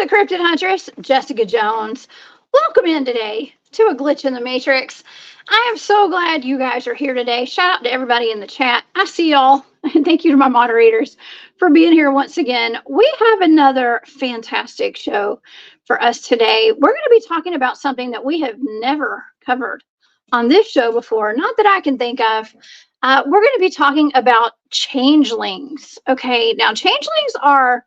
the Cryptid Huntress, Jessica Jones. Welcome in today to a glitch in the Matrix. I am so glad you guys are here today. Shout out to everybody in the chat. I see y'all. And thank you to my moderators for being here once again. We have another fantastic show for us today. We're going to be talking about something that we have never covered on this show before, not that I can think of. We're going to be talking about changelings. Okay, now changelings are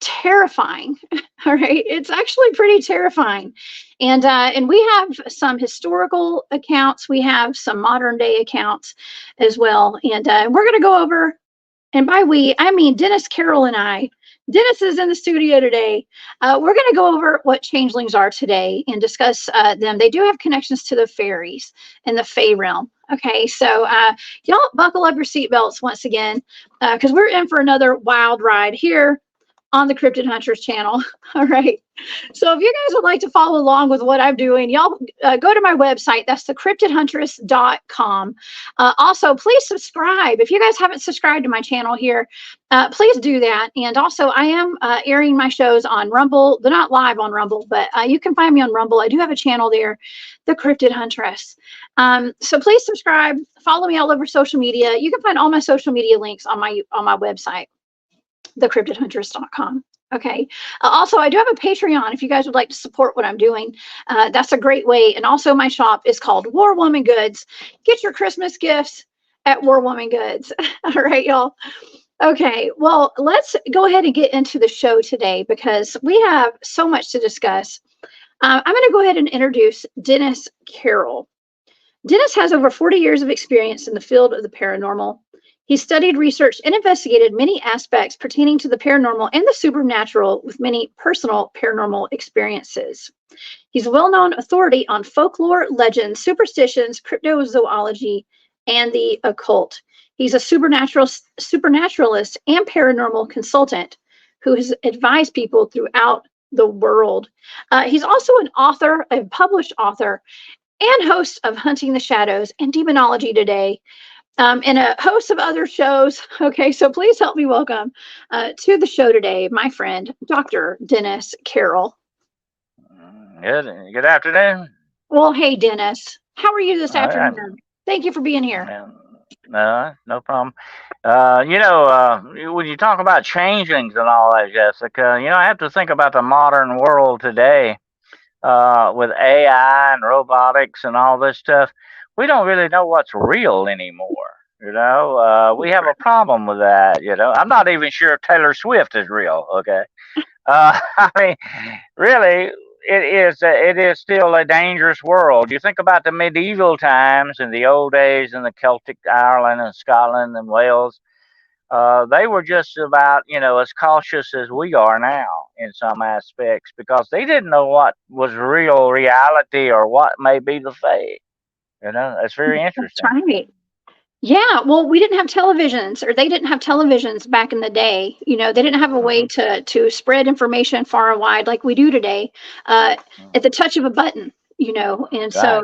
terrifying. All right, it's actually pretty terrifying, and we have some historical accounts, we have some modern day accounts as well, and we're going to go over, and by we I mean Dennis, Carroll, and I. Dennis is in the studio today. We're going to go over what changelings are today and discuss them. They do have connections to the fairies and the fae realm. Okay, so y'all buckle up your seatbelts once again, because we're in for another wild ride here on the Cryptid Hunters channel. All right. So if you guys would like to follow along with what I'm doing, y'all go to my website. That's thecryptidhuntress.com. Also, please subscribe. If you guys haven't subscribed to my channel here, please do that. And also, I am airing my shows on Rumble. They're not live on Rumble, but you can find me on Rumble. I do have a channel there, The Cryptid Huntress. So please subscribe. Follow me all over social media. You can find all my social media links on my website, thecryptidhunters.com. Okay. Also, I do have a Patreon if you guys would like to support what I'm doing. That's a great way. And also, my shop is called War Woman Goods. Get your Christmas gifts at War Woman Goods. All right, y'all. Okay. Well, let's go ahead and get into the show today because we have so much to discuss. I'm going to go ahead and introduce Dennis Carroll. Dennis has over 40 years of experience in the field of the paranormal. He studied, researched, and investigated many aspects pertaining to the paranormal and the supernatural with many personal paranormal experiences. He's a well-known authority on folklore, legends, superstitions, cryptozoology, and the occult. He's a supernaturalist and paranormal consultant who has advised people throughout the world. He's also an author, a published author, and host of Hunting the Shadows and Demonology Today. And a host of other shows. Okay, so please help me welcome to the show today, my friend, Dr. Dennis Carroll. Good afternoon. Well, hey, Dennis. How are you this afternoon? Thank you for being here. No problem. When you talk about changelings and all that, Jessica, I have to think about the modern world today with AI and robotics and all this stuff. We don't really know what's real anymore. We have a problem with that. I'm not even sure Taylor Swift is real. Okay. I mean, really, it is still a dangerous world. You think about the medieval times in the old days in the Celtic Ireland and Scotland and Wales. They were just about, as cautious as we are now in some aspects because they didn't know what was real reality or what may be the fake. That's very interesting. That's right. Yeah, well, we didn't have televisions, or they didn't have televisions back in the day. They didn't have a way to spread information far and wide like we do today, at the touch of a button. And so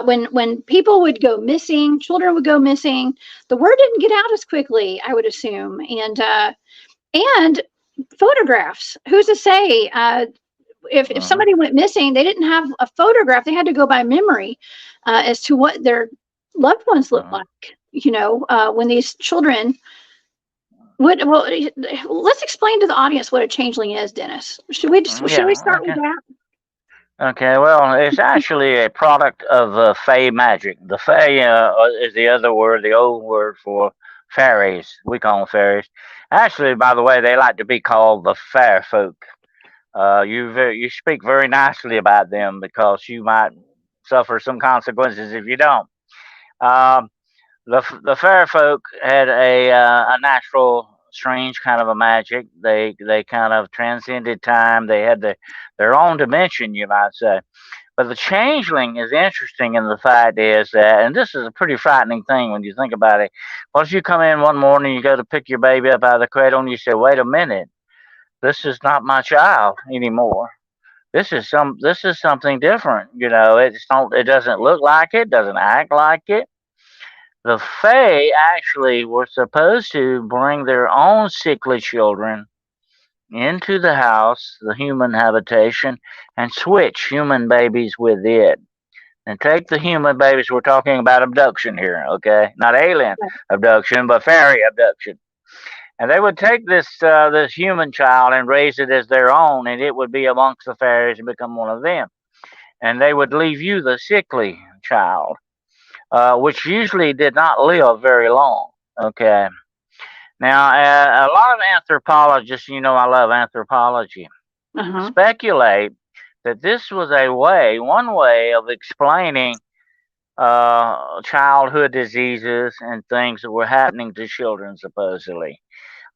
when people would go missing, children would go missing, the word didn't get out as quickly, I would assume. And photographs. Who's to say? If somebody went missing, they didn't have a photograph. They had to go by memory as to what their loved ones looked like. When these children would. Well, let's explain to the audience what a changeling is, Dennis. Should we start with that? Okay. Well, it's actually a product of fae magic. The fae is the other word, the old word for fairies. We call them fairies. Actually, by the way, they like to be called the fair folk. You speak very nicely about them because you might suffer some consequences if you don't. The fair folk had a natural, strange kind of a magic. They kind of transcended time. They had their own dimension, you might say. But the changeling is interesting in the fact is that, and this is a pretty frightening thing when you think about it. What if you come in one morning, you go to pick your baby up out of the cradle, and you say, "Wait a minute. This is not my child anymore. This is something different. It doesn't look like it, doesn't act like it." The fae actually were supposed to bring their own sickly children into the house, the human habitation, and switch human babies with it. And take the human babies. We're talking about abduction here, okay? Not alien abduction, but fairy abduction. And they would take this human child and raise it as their own, and it would be amongst the fairies and become one of them. And they would leave you the sickly child, which usually did not live very long. Okay. Now, a lot of anthropologists, you know, I love anthropology, speculate that this was one way of explaining childhood diseases and things that were happening to children, supposedly.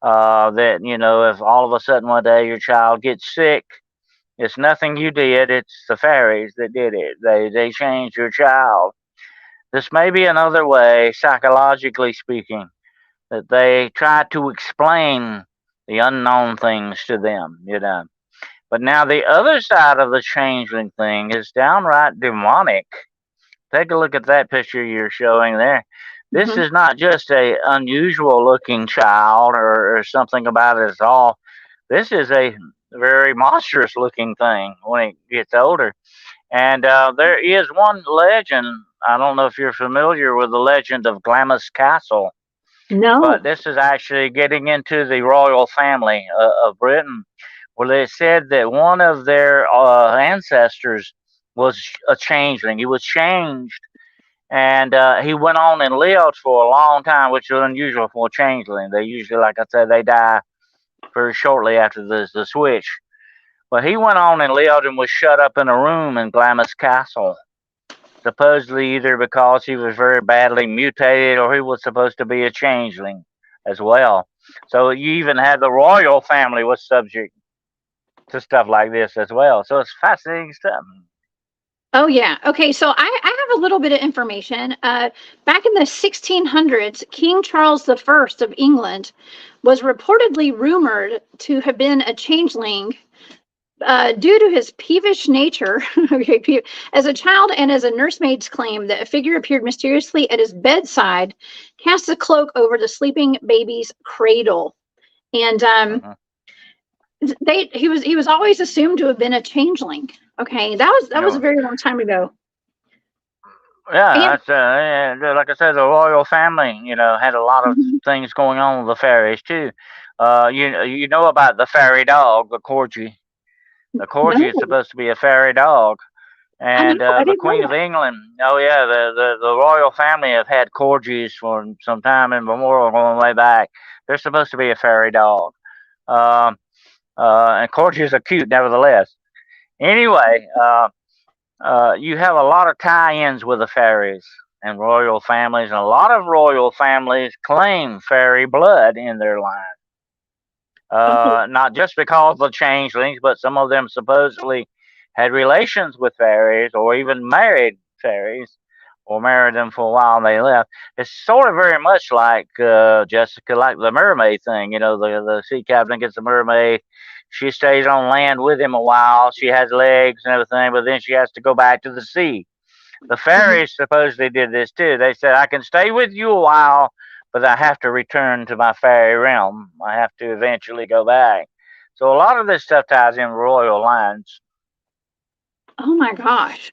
That, you know, if all of a sudden one day your child gets sick, it's nothing you did, it's the fairies that did it. They changed your child. This may be another way, psychologically speaking, that they try to explain the unknown things to them, you know. But now the other side of the changeling thing is downright demonic. Take a look at that picture you're showing there. This is not just a unusual looking child or something about it at all. This is a very monstrous looking thing when it gets older. And there is one legend. I don't know if you're familiar with the legend of Glamis Castle. No. But this is actually getting into the royal family of Britain, where they said that one of their ancestors was a changeling. He was changed, and he went on and lived for a long time, which is unusual for a changeling. They usually, like I said, they die very shortly after the switch. But he went on and lived and was shut up in a room in Glamis Castle, supposedly either because he was very badly mutated or he was supposed to be a changeling as well. So you even had the royal family was subject to stuff like this as well. So it's fascinating stuff. Oh, yeah. Okay, so I have a little bit of information. Back in the 1600s, King Charles I of England was reportedly rumored to have been a changeling due to his peevish nature. Okay, as a child and as a nursemaid's claim that a figure appeared mysteriously at his bedside, cast a cloak over the sleeping baby's cradle. And he was always assumed to have been a changeling. Okay, that was a very long time ago. Yeah, that's like I said, the royal family, you know, had a lot of things going on with the fairies too. You know about the fairy dog, the corgi. The corgi is supposed to be a fairy dog, and the Queen of England. Oh yeah, the royal family have had corgis for some time immemorial, going way back. They're supposed to be a fairy dog, and corgis are cute, nevertheless. Anyway, you have a lot of tie-ins with the fairies and royal families, and a lot of royal families claim fairy blood in their line. Not just because of the changelings, but some of them supposedly had relations with fairies or even married fairies or married them for a while and they left. It's sort of very much like Jessica, like the mermaid thing. You know, the sea captain gets a mermaid. She stays on land with him a while. She has legs and everything, but then she has to go back to the sea. The fairies supposedly did this too. They said, I can stay with you a while, but I have to return to my fairy realm. I have to eventually go back. So a lot of this stuff ties in royal lines. Oh my gosh.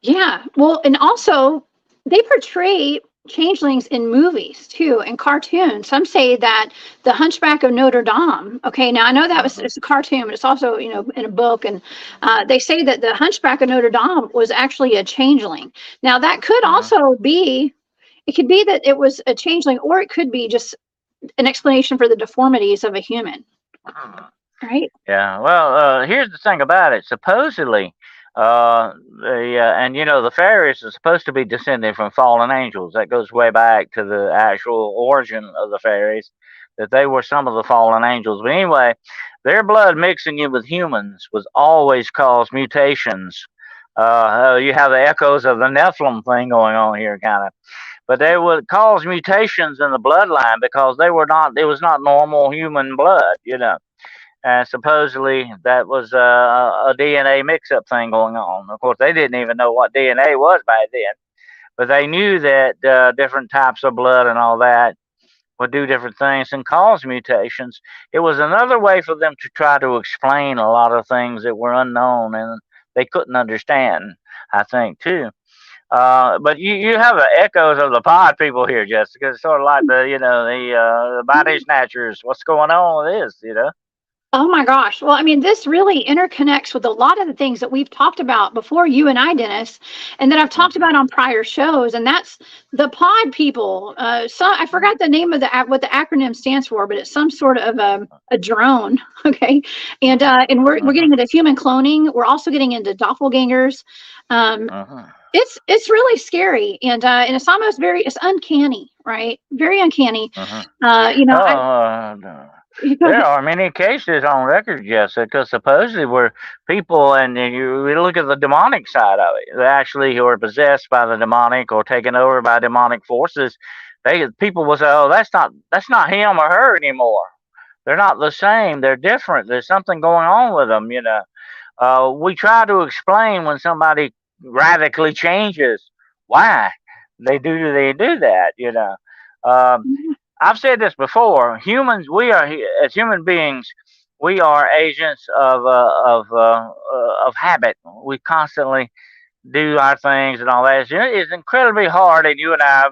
Yeah. Well, and also they portray changelings in movies too, and cartoons. Some say that the Hunchback of Notre Dame. Okay, now I know that it's a cartoon, but it's also, you know, in a book, and they say that the Hunchback of Notre Dame was actually a changeling. Now that could also be, it could be that it was a changeling, or it could be just an explanation for the deformities of a human. Right? Yeah. Well, here's the thing about it. Supposedly, and you know, the fairies are supposed to be descended from fallen angels. That goes way back to the actual origin of the fairies, that they were some of the fallen angels. But anyway, their blood mixing in with humans was always caused mutations. You have the echoes of the Nephilim thing going on here, kind of. But they would cause mutations in the bloodline because they were not. It was not normal human blood, you know. And supposedly that was a DNA mix-up thing going on. Of course, they didn't even know what DNA was back then, but they knew that different types of blood and all that would do different things and cause mutations. It was another way for them to try to explain a lot of things that were unknown and they couldn't understand, I think, too. But you have the echoes of the pod people here, Jessica. It's sort of like the body snatchers. What's going on with this, you know? Oh my gosh. Well, I mean, this really interconnects with a lot of the things that we've talked about before, you and I, Dennis, and that I've talked about on prior shows. And that's the pod people. So I forgot the name of what the acronym stands for, but it's some sort of a drone. Okay. And we're getting into human cloning. We're also getting into doppelgangers. It's really scary, and it's almost it's uncanny, right? Very uncanny. There are many cases on record, Jessica, supposedly where people, and you look at the demonic side of it, they actually who are possessed by the demonic or taken over by demonic forces, people will say, "Oh, that's not him or her anymore. They're not the same. They're different. There's something going on with them." We try to explain when somebody radically changes why they do that. I've said this before. Humans, as human beings, we are agents of habit. We constantly do our things and all that. It's incredibly hard, and you and I,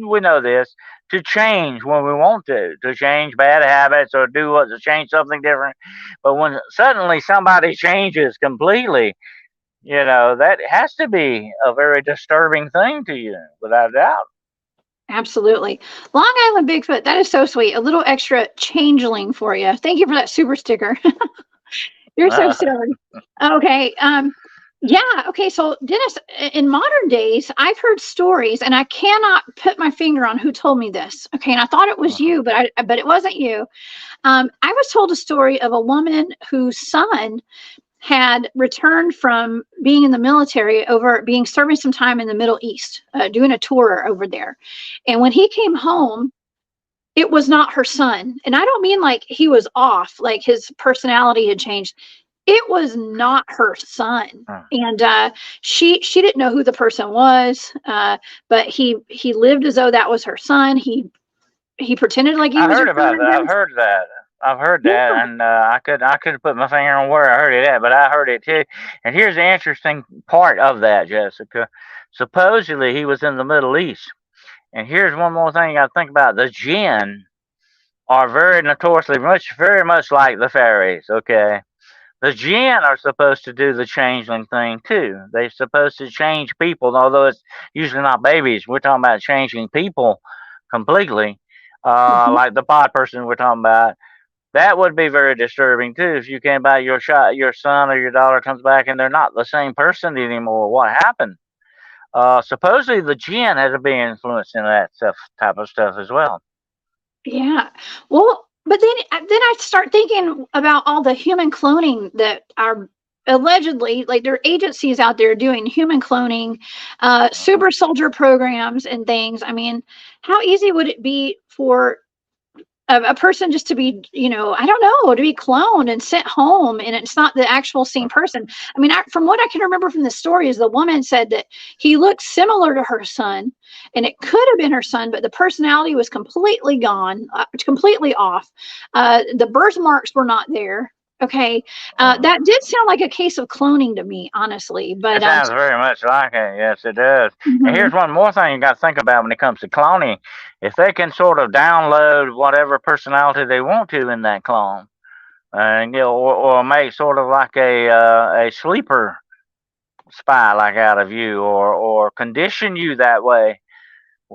we know this, to change when we want to change bad habits or to change something different. But when suddenly somebody changes completely, that has to be a very disturbing thing to you, without a doubt. Absolutely. Long Island Bigfoot, that is so sweet. A little extra changeling for you. Thank you for that super sticker. You're so silly. Okay. Yeah. Okay. So, Dennis, in modern days, I've heard stories, and I cannot put my finger on who told me this. Okay. And I thought it was you, but it wasn't you. I was told a story of a woman whose son had returned from being in the military serving some time in the Middle East, doing a tour over there. And when he came home, it was not her son. And I don't mean like he was off, like his personality had changed. It was not her son. And she didn't know who the person was, but he lived as though that was her son. He pretended like he was her son. I've heard that, and I couldn't put my finger on where I heard it at, but I heard it too. And here's the interesting part of that, Jessica. Supposedly he was in the Middle East, and here's one more thing you got to think about: the jinn are very notoriously very much like the fairies. Okay, the jinn are supposed to do the changeling thing too. They're supposed to change people, although it's usually not babies. We're talking about changing people completely, like the pod person we're talking about. That would be very disturbing too if you came back, your son or your daughter comes back and they're not the same person anymore. What happened? Supposedly the jinn has to be influenced in that type of stuff as well. Yeah. Well, but then I start thinking about all the human cloning that are allegedly, like, there are agencies out there doing human cloning, super soldier programs and things. I mean, how easy would it be for a person just to be, I don't know, to be cloned and sent home, and it's not the actual same person? I mean, from what I can remember from the story is the woman said that he looked similar to her son, and it could have been her son, but the personality was completely gone, completely off. The birthmarks were not there. Okay. That did sound like a case of cloning to me, honestly. But it sounds very much like it. Yes, it does. Mm-hmm. And here's one more thing you got to think about when it comes to cloning. If they can sort of download whatever personality they want to in that clone, and or make sort of like a sleeper spy like out of you, or condition you that way.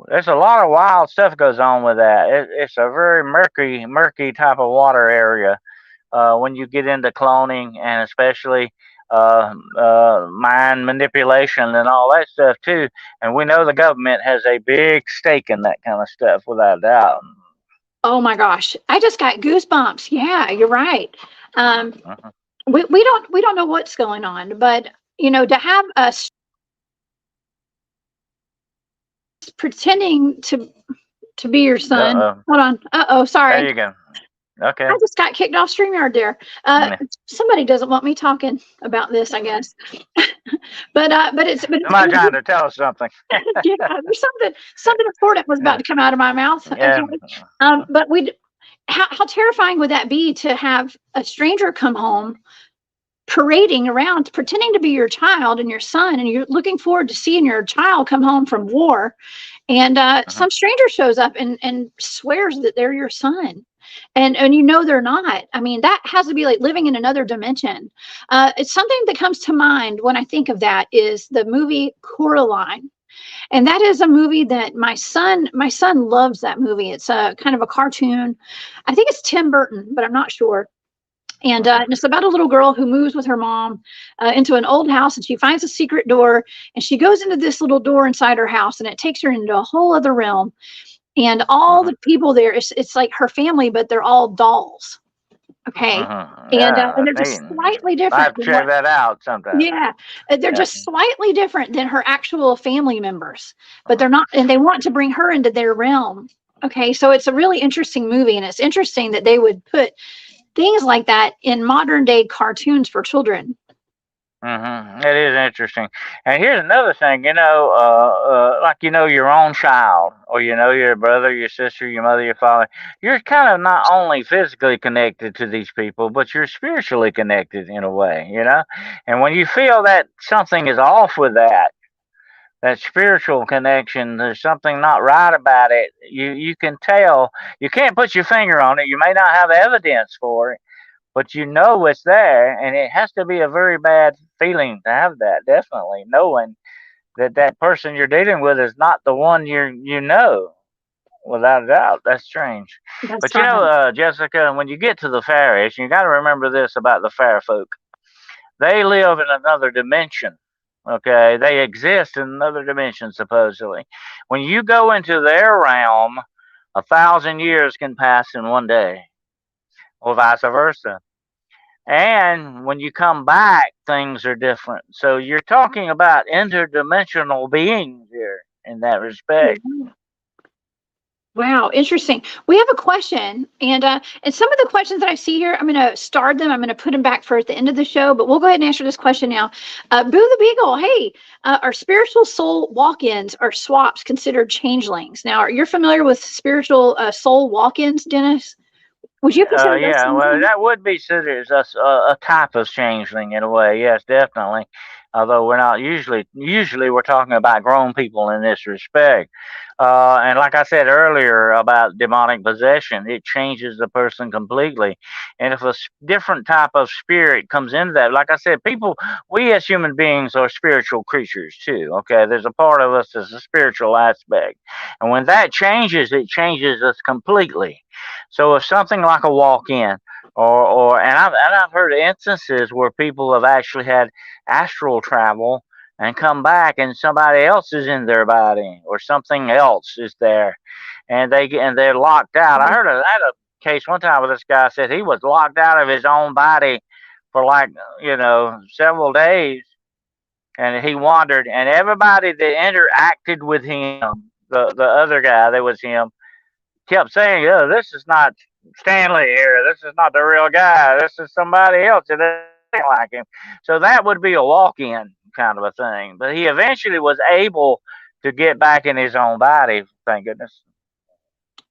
There's a lot of wild stuff goes on with that. It's a very murky type of water area. When you get into cloning, and especially mind manipulation and all that stuff too. And we know the government has a big stake in that kind of stuff, without a doubt. Oh my gosh, I just got goosebumps. Yeah, you're right. We don't know what's going on, but to have us pretending to be your son. Hold on. Sorry. There you go. Okay. I just got kicked off StreamYard there. Somebody doesn't want me talking about this, I guess. but Somebody trying to tell us something. yeah, there's something important was about to come out of my mouth. Yeah. Okay. But how terrifying would that be to have a stranger come home parading around pretending to be your child and your son, and you're looking forward to seeing your child come home from war, and some stranger shows up and swears that they're your son, and they're not. I mean, that has to be like living in another dimension. It's something that comes to mind when I think of that is the movie Coraline. And that is a movie that my son loves that movie. It's a kind of a cartoon. I think it's Tim Burton, but I'm not sure. And it's about a little girl who moves with her mom into an old house, and she finds a secret door, and she goes into this little door inside her house, and it takes her into a whole other realm. And all the people there, it's like her family, but they're all dolls. Okay. And they're just slightly different. I have to check that out sometime. Yeah. They're just slightly different than her actual family members, but they're not, and they want to bring her into their realm. Okay. So it's a really interesting movie, and it's interesting that they would put things like that in modern day cartoons for children. It is interesting. And here's another thing, like your own child, or your brother, your sister, your mother, your father. You're kind of not only physically connected to these people, but you're spiritually connected in a way, And when you feel that something is off with that spiritual connection, there's something not right about it. You can tell. You can't put your finger on it. You may not have evidence for it, but it's there, and it has to be a very bad feeling to have that, definitely, knowing that person you're dealing with is not the one you know, without a doubt. That's strange. But Jessica, when you get to the fairies, you got to remember this about the fair folk. They live in another dimension. Okay, they exist in another dimension, supposedly. When you go into their realm, 1,000 years can pass in one day, or vice versa. And when you come back, things are different. So you're talking about interdimensional beings here in that respect. Wow, interesting. We have a question, and some of the questions that I see here, I'm going to start them. I'm going to put them back for at the end of the show, but we'll go ahead and answer this question now. Boo the Beagle, hey, are spiritual soul walk-ins or swaps considered changelings? Now, you're familiar with spiritual soul walk-ins, Dennis? Would you consider well, that would be considered a type of changeling in a way. Yes, definitely. Although we're not usually we're talking about grown people in this respect. And like I said earlier about demonic possession, it changes the person completely. And if a different type of spirit comes into that, like I said, we as human beings are spiritual creatures too. Okay, there's a part of us that's a spiritual aspect, and when that changes, it changes us completely. So if something like a walk-in, and I've heard instances where people have actually had astral travel and come back, and somebody else is in their body, or something else is there, and they're locked out. I had a case one time where this guy said he was locked out of his own body for several days, and he wandered, and everybody that interacted with him, the other guy that was him, kept saying, "Oh, this is not Stanley here. This is not the real guy. This is somebody else that isn't like him." So that would be a walk-in kind of a thing. But he eventually was able to get back in his own body, thank goodness.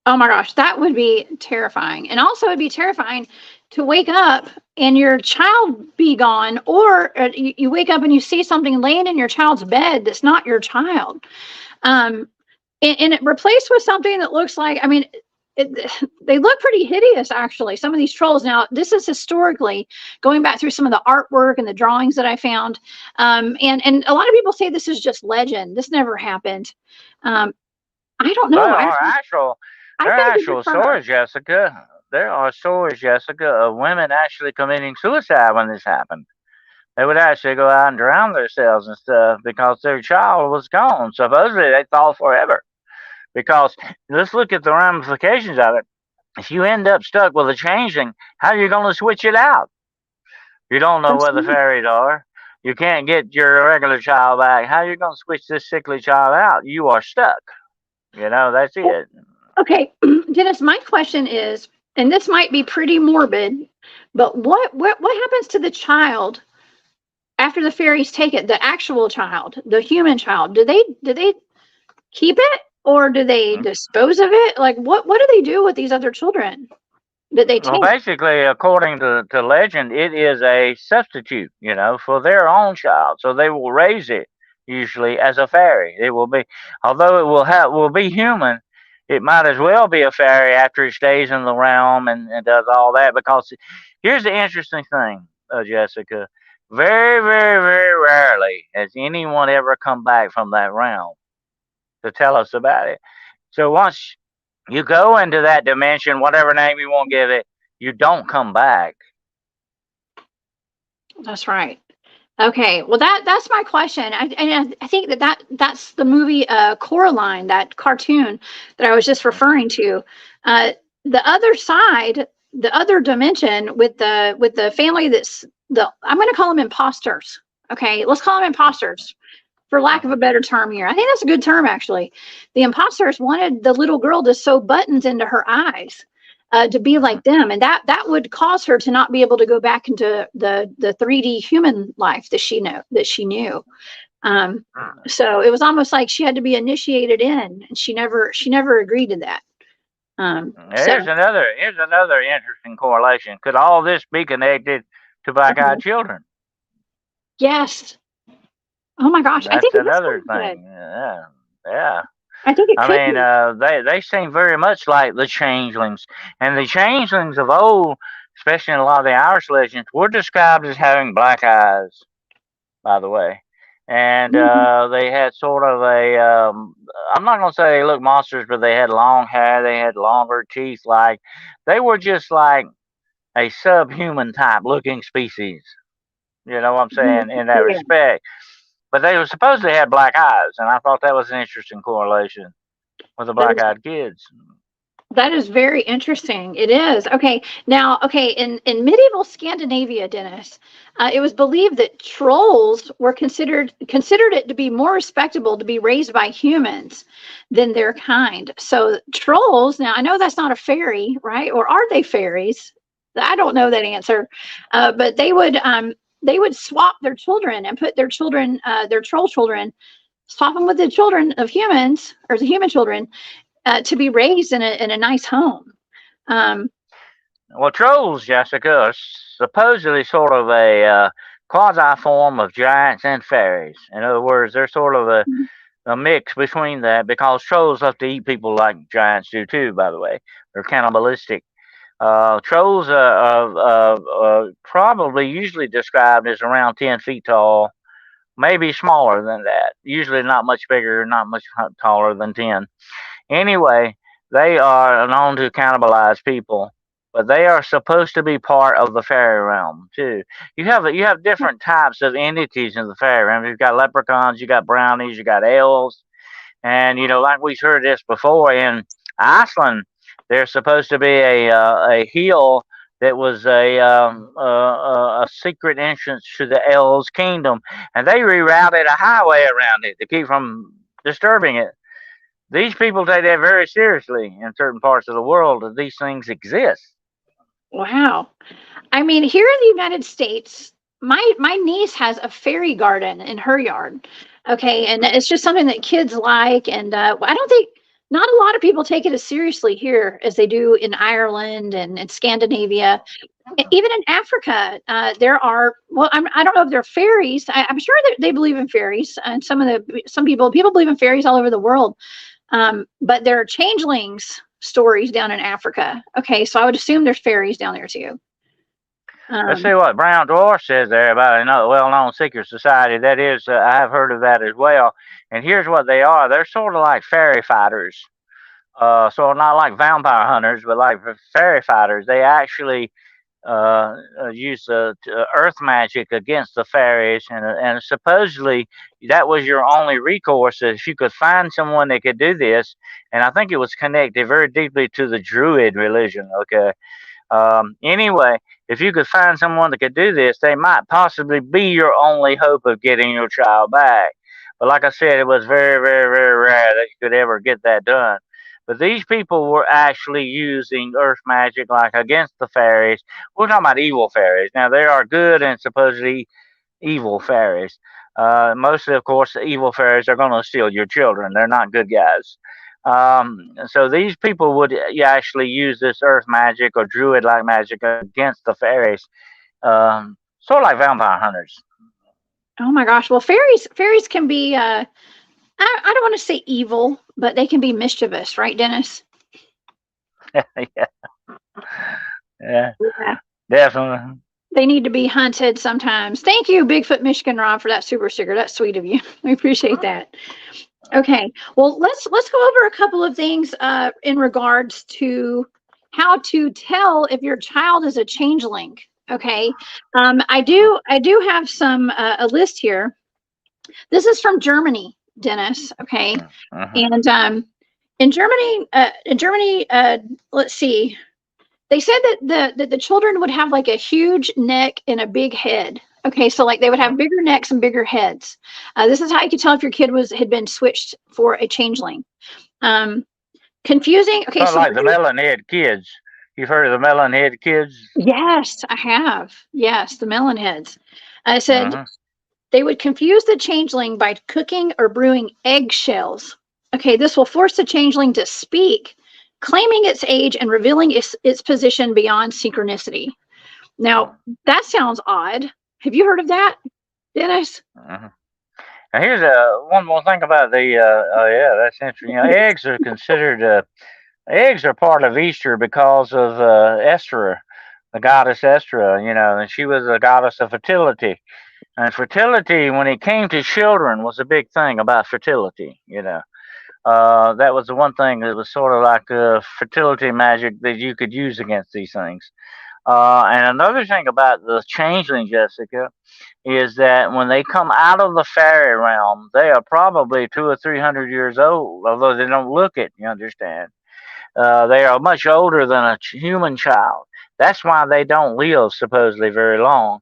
Oh my gosh, that would be terrifying. And also it'd be terrifying to wake up and your child be gone, or you wake up and you see something laying in your child's bed that's not your child. And it replaced with something that looks like, I mean, they look pretty hideous, actually, some of these trolls. Now, this is historically going back through some of the artwork and the drawings that I found. And a lot of people say this is just legend. This never happened. I don't know. There are actual stories, Jessica. There are stories, Jessica, of women actually committing suicide when this happened. They would actually go out and drown themselves and stuff because their child was gone. Supposedly, they thought forever. Because let's look at the ramifications of it. If you end up stuck with a changeling, how are you going to switch it out? You don't know where the fairies are. You can't get your regular child back. How are you going to switch this sickly child out? You are stuck. That's it. Okay, Dennis, my question is, and this might be pretty morbid, but what happens to the child after the fairies take it? The actual child, the human child, do they keep it, or do they dispose of it? Like, what do they do with these other children that they Well, take? basically, according to legend, it is a substitute, for their own child. So they will raise it usually as a fairy. It will be, although it will be human, it might as well be a fairy after it stays in the realm and does all that. Because here's the interesting thing, Jessica. Very, very, very rarely has anyone ever come back from that realm to tell us about it. So once you go into that dimension, whatever name you want to give it, you don't come back. That's right. Okay, well that's my question. I think that's the movie Coraline, that cartoon that I was just referring to. The other side, the other dimension with the family that's I'm going to call them imposters. Okay, let's call them imposters for lack of a better term here. I think that's a good term actually. The imposters wanted the little girl to sew buttons into her eyes. To be like them, and that would cause her to not be able to go back into the 3D human life that she knew. So it was almost like she had to be initiated in, and she never agreed to that. Here's another interesting correlation. Could all this be connected to black-eyed children? Yes. Oh my gosh! That's I think another thing. Yeah. I think it could be. They seem very much like the changelings, and the changelings of old, especially in a lot of the Irish legends, were described as having black eyes. By the way, and they had sort of a. I'm not going to say they looked monsters, but they had long hair. They had longer teeth. Like they were just like a subhuman type looking species. You know what I'm saying in that respect. But they were supposedly had black eyes, and I thought that was an interesting correlation with the black-eyed kids. That is very interesting. It is. Okay. Now, in medieval Scandinavia, Dennis, it was believed that trolls were considered it to be more respectable to be raised by humans than their kind. So trolls, now I know that's not a fairy, right? Or are they fairies? I don't know that answer. But they would swap their children and put their children, their troll children, swap them with the children of humans, or the human children, to be raised in a nice home. Well, trolls, Jessica, are supposedly sort of a quasi form of giants and fairies. In other words, they're sort of a mix between that, because trolls love to eat people like giants do too, by the way. They're cannibalistic. Trolls are probably usually described as around 10 feet tall, maybe smaller than that. Usually not much bigger, not much taller than 10. Anyway, they are known to cannibalize people, but they are supposed to be part of the fairy realm too. You have different types of entities in the fairy realm. You've got leprechauns, you got brownies, you got elves, and like we've heard this before in Iceland, there's supposed to be a hill that was a secret entrance to the elves' kingdom, and they rerouted a highway around it to keep from disturbing it. These people take that very seriously in certain parts of the world, that these things exist. Wow. I mean, here in the United States, my niece has a fairy garden in her yard. Okay, and it's just something that kids like, and I don't think, not a lot of people take it as seriously here as they do in Ireland and in Scandinavia. Even in Africa, there are, well, I don't know if they're fairies. I'm sure that they believe in fairies, and some people believe in fairies all over the world. But there are changelings stories down in Africa. Okay, so I would assume there's fairies down there too. Let's see what Brown Dwarf says there about another well-known secret society. That is, I have heard of that as well. And here's what they are. They're sort of like fairy fighters. So not like vampire hunters, but like fairy fighters. They actually use earth magic against the fairies, and supposedly that was your only recourse, if you could find someone that could do this. And I think it was connected very deeply to the Druid religion. Okay. Anyway, if you could find someone that could do this, they might possibly be your only hope of getting your child back. But like I said, it was very, very, very rare that you could ever get that done. But these people were actually using earth magic, like against the fairies. We're talking about evil fairies. Now, there are good and supposedly evil fairies. Mostly, of course, the evil fairies are going to steal your children. They're not good guys. So these people would actually use this earth magic or druid-like magic against the fairies, sort of like vampire hunters. Oh my gosh. Well, fairies can be I don't want to say evil, but they can be mischievous, right, Dennis? Yeah, yeah, Yeah. definitely. They need to be hunted sometimes. Thank you, Bigfoot Michigan Rob, for that super sticker. That's sweet of you. We appreciate that. Okay. Well, let's go over a couple of things in regards to how to tell if your child is a changeling. Okay. I do have some a list here. This is from Germany, Dennis. Okay. And in Germany, let's see. They said that the children would have like a huge neck and a big head. Okay, so like they would have bigger necks and bigger heads. This is how you could tell if your kid had been switched for a changeling. Confusing. Okay, so like the melon head kids. You've heard of the melon head kids? Yes, I have. Yes, the melon heads. I said they would confuse the changeling by cooking or brewing eggshells. Okay, this will force the changeling to speak, claiming its age and revealing its position beyond synchronicity. Now, that sounds odd. Have you heard of that, Dennis? Now here's one more thing about the. Oh yeah, that's interesting. You know, eggs are considered. Eggs are part of Easter because of Esther, the goddess Esther. You know, and she was a goddess of fertility. And fertility, when it came to children, was a big thing about fertility. You know, that was the one thing that was sort of like fertility magic that you could use against these things. And another thing about the changeling, Jessica, is that when they come out of the fairy realm, they are probably 200 or 300 years old, although they don't look it. You understand? They are much older than a human child. That's why they don't live supposedly very long.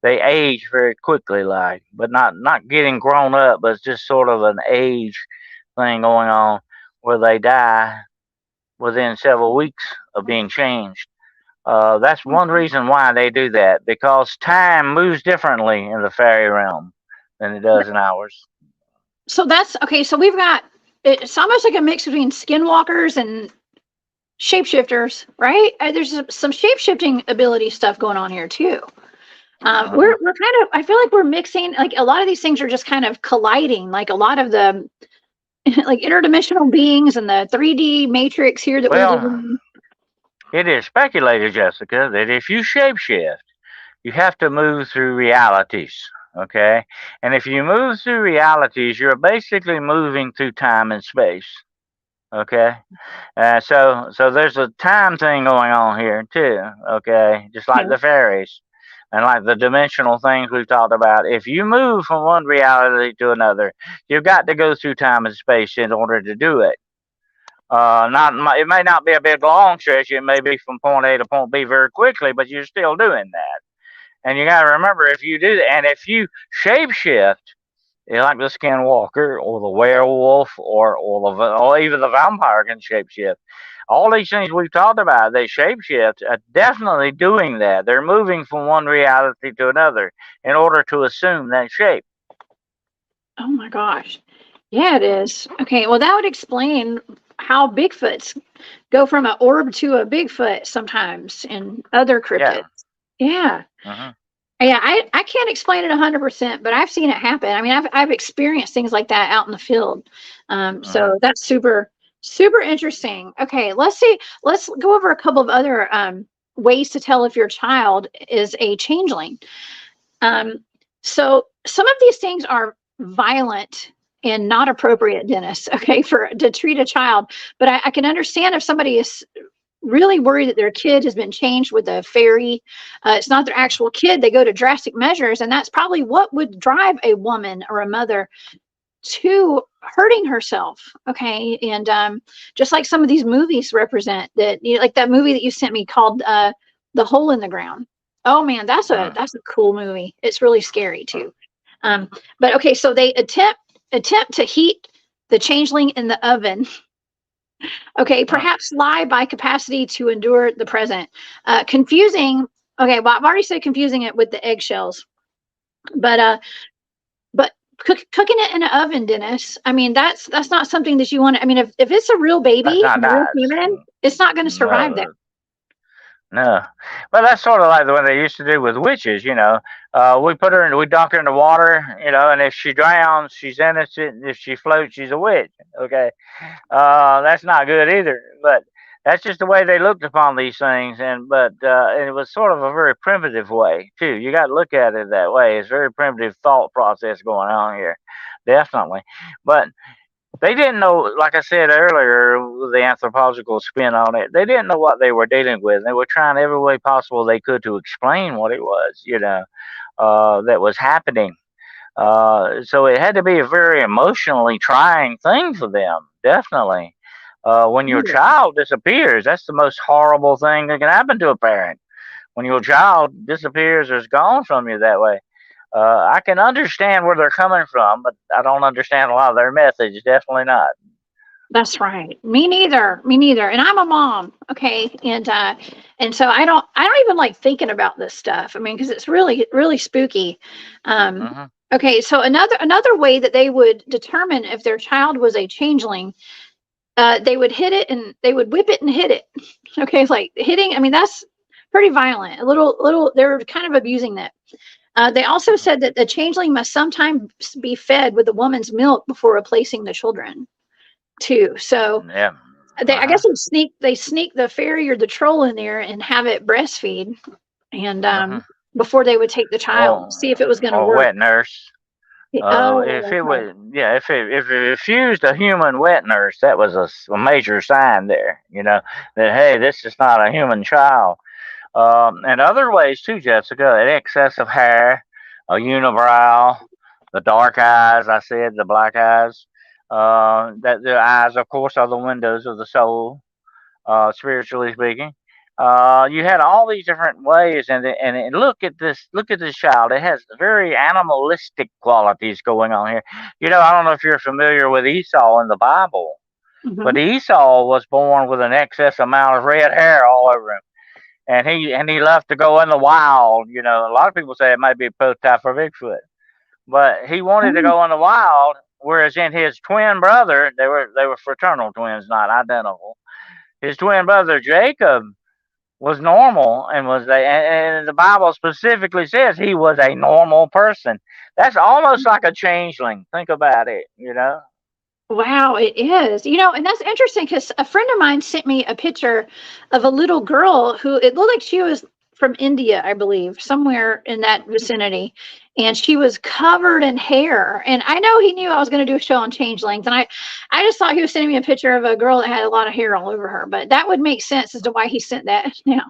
They age very quickly, like, but not getting grown up, but it's just sort of an age thing going on where they die within several weeks of being changed. That's one reason why they do that, because time moves differently in the fairy realm than it does in ours. So that's okay. So we've got it's almost like a mix between skinwalkers and shapeshifters, right? There's some shapeshifting ability stuff going on here too. We're kind of, I feel like we're mixing, like a lot of these things are just kind of colliding, like a lot of the like interdimensional beings and the 3D matrix here that we're living in. It is speculated, Jessica, that if you shapeshift, you have to move through realities. Okay, and if you move through realities, you're basically moving through time and space. Okay, so there's a time thing going on here too. Okay, just like the fairies and like the dimensional things we've talked about. If you move from one reality to another, you've got to go through time and space in order to do it. It may not be a big long stretch. It may be from point A to point B very quickly, but you're still doing that. And you got to remember, if you do that, and if you shapeshift, like the skinwalker or the werewolf or even the vampire can shapeshift. All these things we've talked about, they shapeshift, are definitely doing that. They're moving from one reality to another in order to assume that shape. Oh my gosh. Yeah, it is. Okay, well, that would explain how Bigfoots go from an orb to a Bigfoot sometimes in other cryptids. Yeah. Yeah, I can't explain it 100%, but I've seen it happen. I mean, I've experienced things like that out in the field. So that's super interesting. Okay, let's go over a couple of other ways to tell if your child is a changeling. So some of these things are violent and not appropriate, Dennis, okay, to treat a child. But I can understand if somebody is really worried that their kid has been changed with a fairy. It's not their actual kid. They go to drastic measures, and that's probably what would drive a woman or a mother to hurting herself. Okay, and just like some of these movies represent that, you know, like that movie that you sent me called "The Hole in the Ground." Oh man, that's a cool movie. It's really scary too. But okay, so they attempt to heat the changeling in the oven Okay, Huh. perhaps lie by capacity to endure the present. Confusing. Okay, well, I've already said confusing it with the eggshells, but but cooking it in an oven, Dennis. I mean, that's not something that you want to. I mean, if it's a real That's baby not and a real nice. human, it's not going to survive that. No, no. But that's sort of like the one they used to do with witches, you know. We put her in, we dunk her in the water, you know, and if she drowns, she's innocent. If she floats, she's a witch. Okay. That's not good either. But that's just the way they looked upon these things, and it was sort of a very primitive way too. You got to look at it that way. It's a very primitive thought process going on here, definitely. But they didn't know, like I said earlier, the anthropological spin on it. They didn't know what they were dealing with. They were trying every way possible they could to explain what it was, you know, that was happening. So it had to be a very emotionally trying thing for them, definitely. When your child disappears, that's the most horrible thing that can happen to a parent. When your child disappears or is gone from you that way. I can understand where they're coming from, but I don't understand a lot of their methods. Definitely not. That's right. Me neither. Me neither. And I'm a mom. Okay. And so I don't even like thinking about this stuff. I mean, because it's really spooky. Um, Hmm. okay. So another way that they would determine if their child was a changeling, they would hit it and they would whip it and hit it. Okay. It's like hitting. I mean, that's pretty violent. A little. They're kind of abusing that. They also said that the changeling must sometimes be fed with the woman's milk before replacing the children too. So Yeah. I Uh-huh. guess they sneak the fairy or the troll in there and have it breastfeed, and Uh-huh. before they would take the child, Or see if it was going to or work. wet nurse. If Oh, it okay. would, yeah, if it refused a human wet nurse, that was a major sign there. You know that hey, this is not a human child. And other ways too, Jessica. An excess of hair, a unibrow, the dark eyes. I said the black eyes. That the eyes, of course, are the windows of the soul, spiritually speaking. You had all these different ways, and look at this child. It has very animalistic qualities going on here. You know, I don't know if you're familiar with Esau in the Bible, but Hmm. Esau was born with an excess amount of red hair all over him, and he left to go in the wild. You know, a lot of people say it might be a prototype for Bigfoot, but he wanted to Oh, go in the wild. Whereas in his twin brother, they were fraternal twins, not identical. His twin brother Jacob was normal and the Bible specifically says he was a normal person. That's almost like a changeling. Think about it, you know. wow, it is. And that's interesting because a friend of mine sent me a picture of a little girl who it looked like she was from India, I believe, somewhere in that vicinity. And she was covered in hair. And I know he knew I was going to do a show on changelings. And I just thought he was sending me a picture of a girl that had a lot of hair all over her. But that would make sense as to why he sent that now.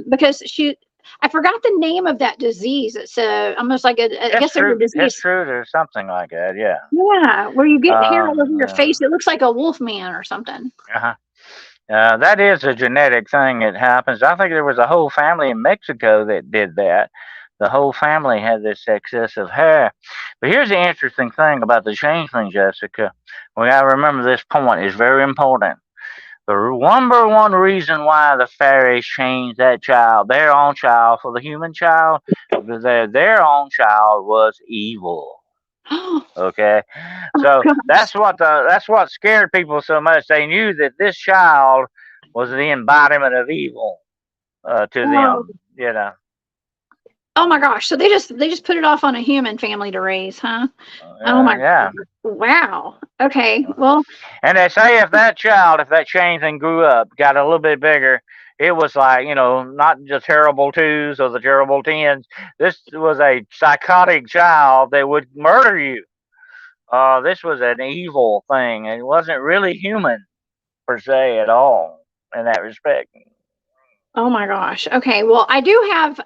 Because I forgot the name of that disease. It's almost like I guess there's a disease. Histrute or something like that. Yeah. Yeah, where you get hair all over your Yeah. face. It looks like a wolf man or something. Uh-huh. That is a genetic thing that happens. I think there was a whole family in Mexico that did that. The whole family had this excessive hair. But here's the interesting thing about the changeling, Jessica. We got to remember this point is very important. The number one reason why the fairies changed that child, their own child, for the human child, because their own child was evil. Oh Okay, so gosh. that's what scared people so much. They knew that this child was the embodiment of evil to Oh, them. You know, oh my gosh. So they just put it off on a human family to raise, huh? Oh my yeah. wow. Okay. Well, And they say if that child, if that changeling grew up, got a little bit bigger, it was like, you know, not the terrible twos or the terrible tens. This was a psychotic child that would murder you. This was an evil thing. It wasn't really human per se at all in that respect. oh my gosh. Okay. Well, I do have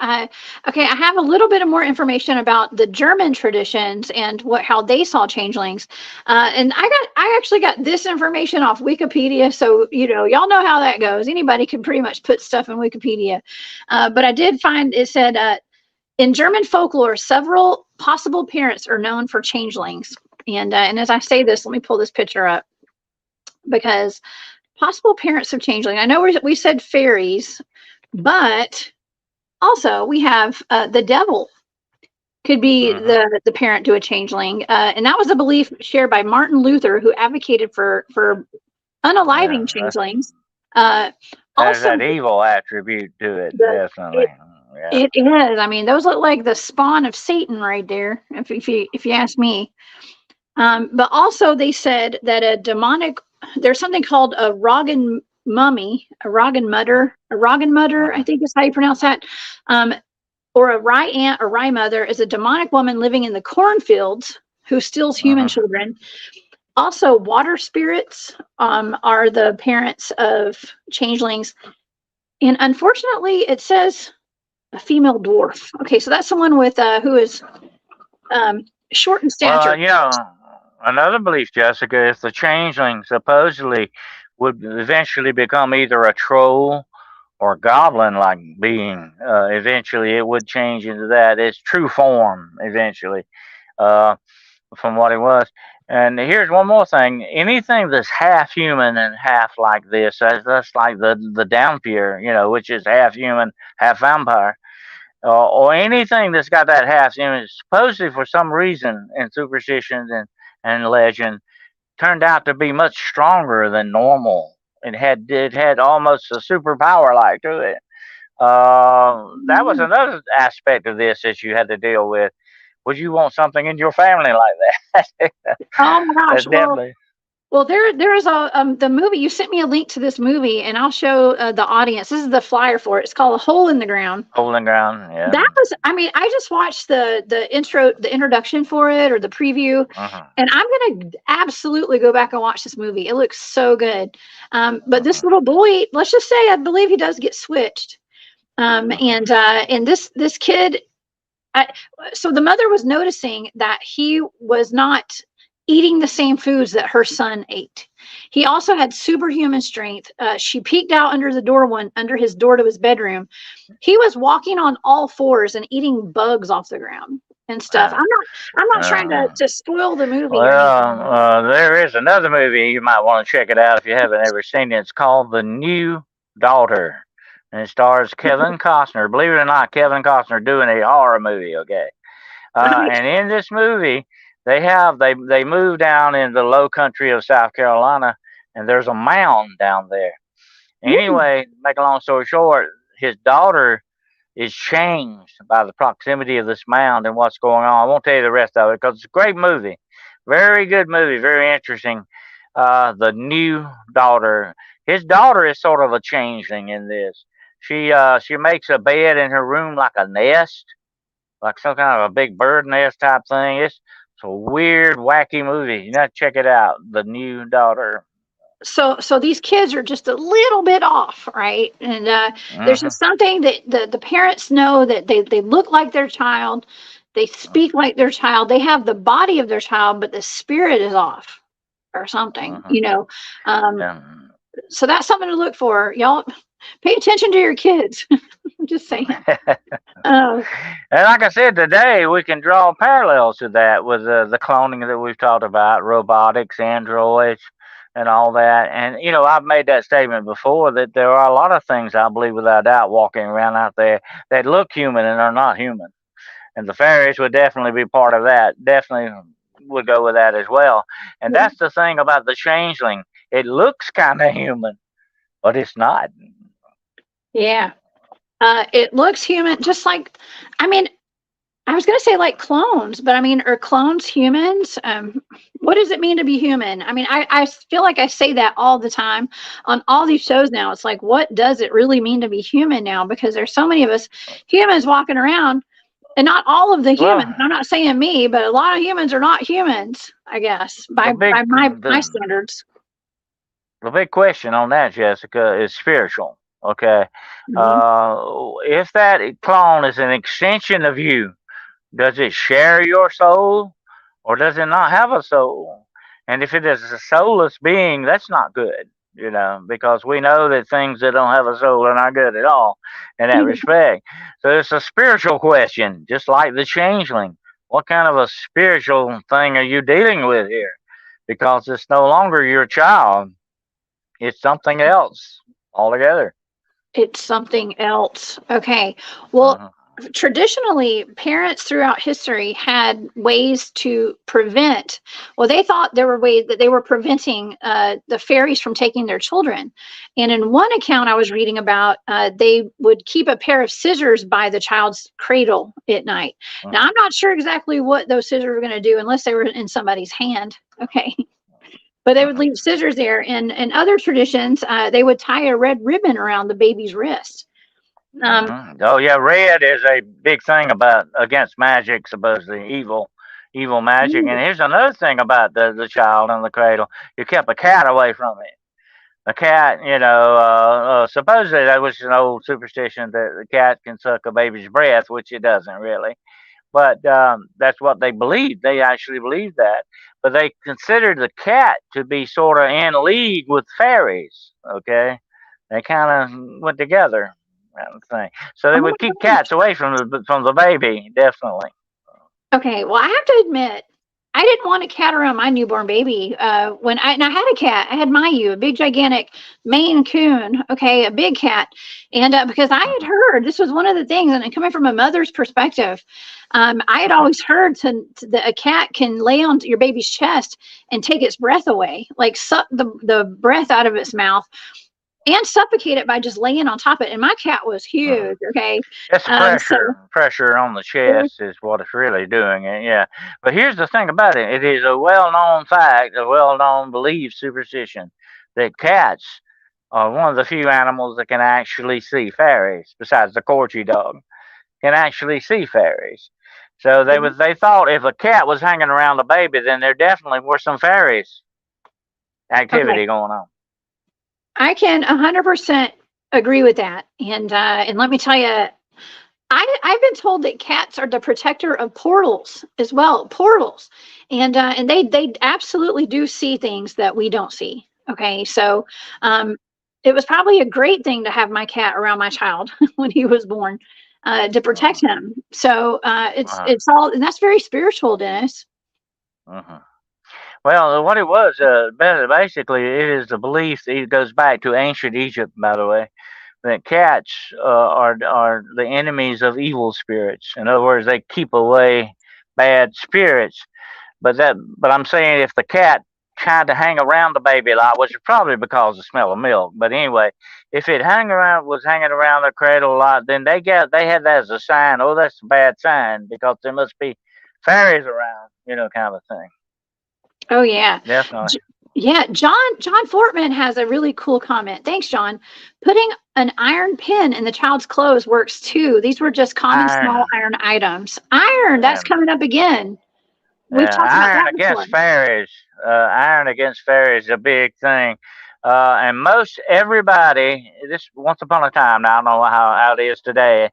okay, I have a little bit of more information about the German traditions and how they saw changelings. And I actually got this information off Wikipedia, so y'all know how that goes. Anybody can pretty much put stuff in Wikipedia. But I did find it said in German folklore, several possible parents are known for changelings. And as I say this, let me pull this picture up because possible parents of changeling. I know we said fairies, but also we have the devil could be the parent to a changeling, and that was a belief shared by Martin Luther, who advocated for unaliving changelings. There's Also, that evil attribute to it, definitely. It is. I mean, those look like the spawn of Satan right there, if you ask me. But also, they said that there's something called a Roggen mummy, a Roggen mutter, I think is how you pronounce that. Or a rye aunt or rye mother is a demonic woman living in the cornfields who steals human children. Also, water spirits are the parents of changelings. And unfortunately, it says a female dwarf. Okay, so that's someone with who is short in stature. Well, another belief, Jessica, is the changeling supposedly would eventually become either a troll or goblin-like being. Eventually, it would change into that, its true form, eventually, from what it was. And here's one more thing. Anything that's half human and half like this, that's like the Dampier, which is half human, half vampire, or anything that's got that half human, supposedly for some reason in superstitions and legend, turned out to be much stronger than normal. It had almost a superpower like to it. That was another aspect of this that you had to deal with. Would you want something in your family like that? Oh my gosh! Definitely. Well, there is the movie. You sent me a link to this movie, and I'll show the audience. This is the flyer for it. It's called A Hole in the Ground. Hole in the Ground. Yeah. That was. I mean, I just watched the introduction for it, or the preview, and I'm gonna absolutely go back and watch this movie. It looks so good. But this little boy, let's just say, I believe he does get switched. And this kid. So the mother was noticing that he was not eating the same foods that her son ate. He also had superhuman strength. She peeked out under his door to his bedroom. He was walking on all fours and eating bugs off the ground and stuff. I'm not trying to spoil the movie. Well, there is another movie you might want to check it out if you haven't ever seen it. It's called The New Daughter, and it stars Kevin Costner. Believe it or not, Kevin Costner doing a horror movie. Okay, and in this movie, they move down in the low country of South Carolina, and there's a mound down there. Anyway, make a long story short, his daughter is changed by the proximity of this mound and what's going on. I won't tell you the rest of it because it's a great movie, very good movie, very interesting. The New Daughter. His daughter is sort of a changeling in this. She makes a bed in her room like a nest, like some kind of a big bird nest type thing. It's a weird, wacky movie. You got to check it out. The New Daughter. So these kids are just a little bit off, right? And there's just something that the parents know that they look like their child, they speak like their child, they have the body of their child, but the spirit is off or something, So that's something to look for, y'all. Pay attention to your kids. I'm just saying. And like I said, today we can draw parallels to that with the cloning that we've talked about, robotics, androids, and all that. And, I've made that statement before that there are a lot of things, I believe without doubt, walking around out there that look human and are not human. And the fairies would definitely be part of that. Definitely would go with that as well. And that's the thing about the changeling. It looks kind of human, but it's not. Yeah. It looks human, just like, I was going to say like clones, but are clones humans? What does it mean to be human? I feel like I say that all the time on all these shows now. It's like, what does it really mean to be human now? Because there's so many of us humans walking around, and not all of the humans. I'm not saying me, but a lot of humans are not humans, I guess, by my standards. The big question on that, Jessica, is spiritual. Okay. If that clone is an extension of you, does it share your soul or does it not have a soul? And if it is a soulless being, that's not good, because we know that things that don't have a soul are not good at all in that respect. So it's a spiritual question, just like the changeling. What kind of a spiritual thing are you dealing with here? Because it's no longer your child. It's something else altogether. It's something else. Okay. Well, traditionally, parents throughout history had ways to prevent. Well, they thought there were ways that they were preventing the fairies from taking their children. And in one account I was reading about, they would keep a pair of scissors by the child's cradle at night. Now, I'm not sure exactly what those scissors were going to do unless they were in somebody's hand. Okay. But they would leave scissors there. And in other traditions, they would tie a red ribbon around the baby's wrist. Oh yeah, red is a big thing about against magic, supposedly evil magic. And here's another thing about the child in the cradle: you kept a cat away from it. A cat, supposedly that was an old superstition that the cat can suck a baby's breath, which it doesn't really. But that's what they believed. They actually believed that. But they considered the cat to be sort of in league with fairies. Okay, they kind of went together. Thing. So they would keep cats away from the baby, definitely. Okay, well, I have to admit, I didn't want a cat around my newborn baby. When I had a cat, I had Mayu, a big, gigantic Maine Coon. Okay, a big cat, and because I had heard this was one of the things, and coming from a mother's perspective, I had always heard that a cat can lay on your baby's chest and take its breath away, like suck the breath out of its mouth. And suffocate it by just laying on top of it. And my cat was huge. Okay, it's pressure on the chest is what it's really doing. Yeah, but here's the thing about it: it is a well-known fact, a well-known belief, superstition, that cats are one of the few animals that can actually see fairies, besides the corgi dog, can actually see fairies. So they thought if a cat was hanging around the baby, then there definitely were some fairies activity going on. I can 100% agree with that. And let me tell you, I've been told that cats are the protector of portals as well. Portals, and they absolutely do see things that we don't see. Okay, so it was probably a great thing to have my cat around my child when he was born to protect him. So it's all, and that's very spiritual, Dennis. Well, what it was, basically, it is the belief that it goes back to ancient Egypt, by the way, that cats are the enemies of evil spirits. In other words, they keep away bad spirits. But I'm saying if the cat tried to hang around the baby a lot, which is probably because of the smell of milk. But anyway, if it was hanging around the cradle a lot, then they had that as a sign. Oh, that's a bad sign because there must be fairies around, kind of thing. Oh yeah, definitely. Yeah, John Fortman has a really cool comment. Thanks, John. Putting an iron pin in the child's clothes works too. These were just common small iron items. Iron, that's coming up again. We've talked about that before. Iron against fairies is a big thing. And most everybody, this once upon a time, now I don't know how it is today,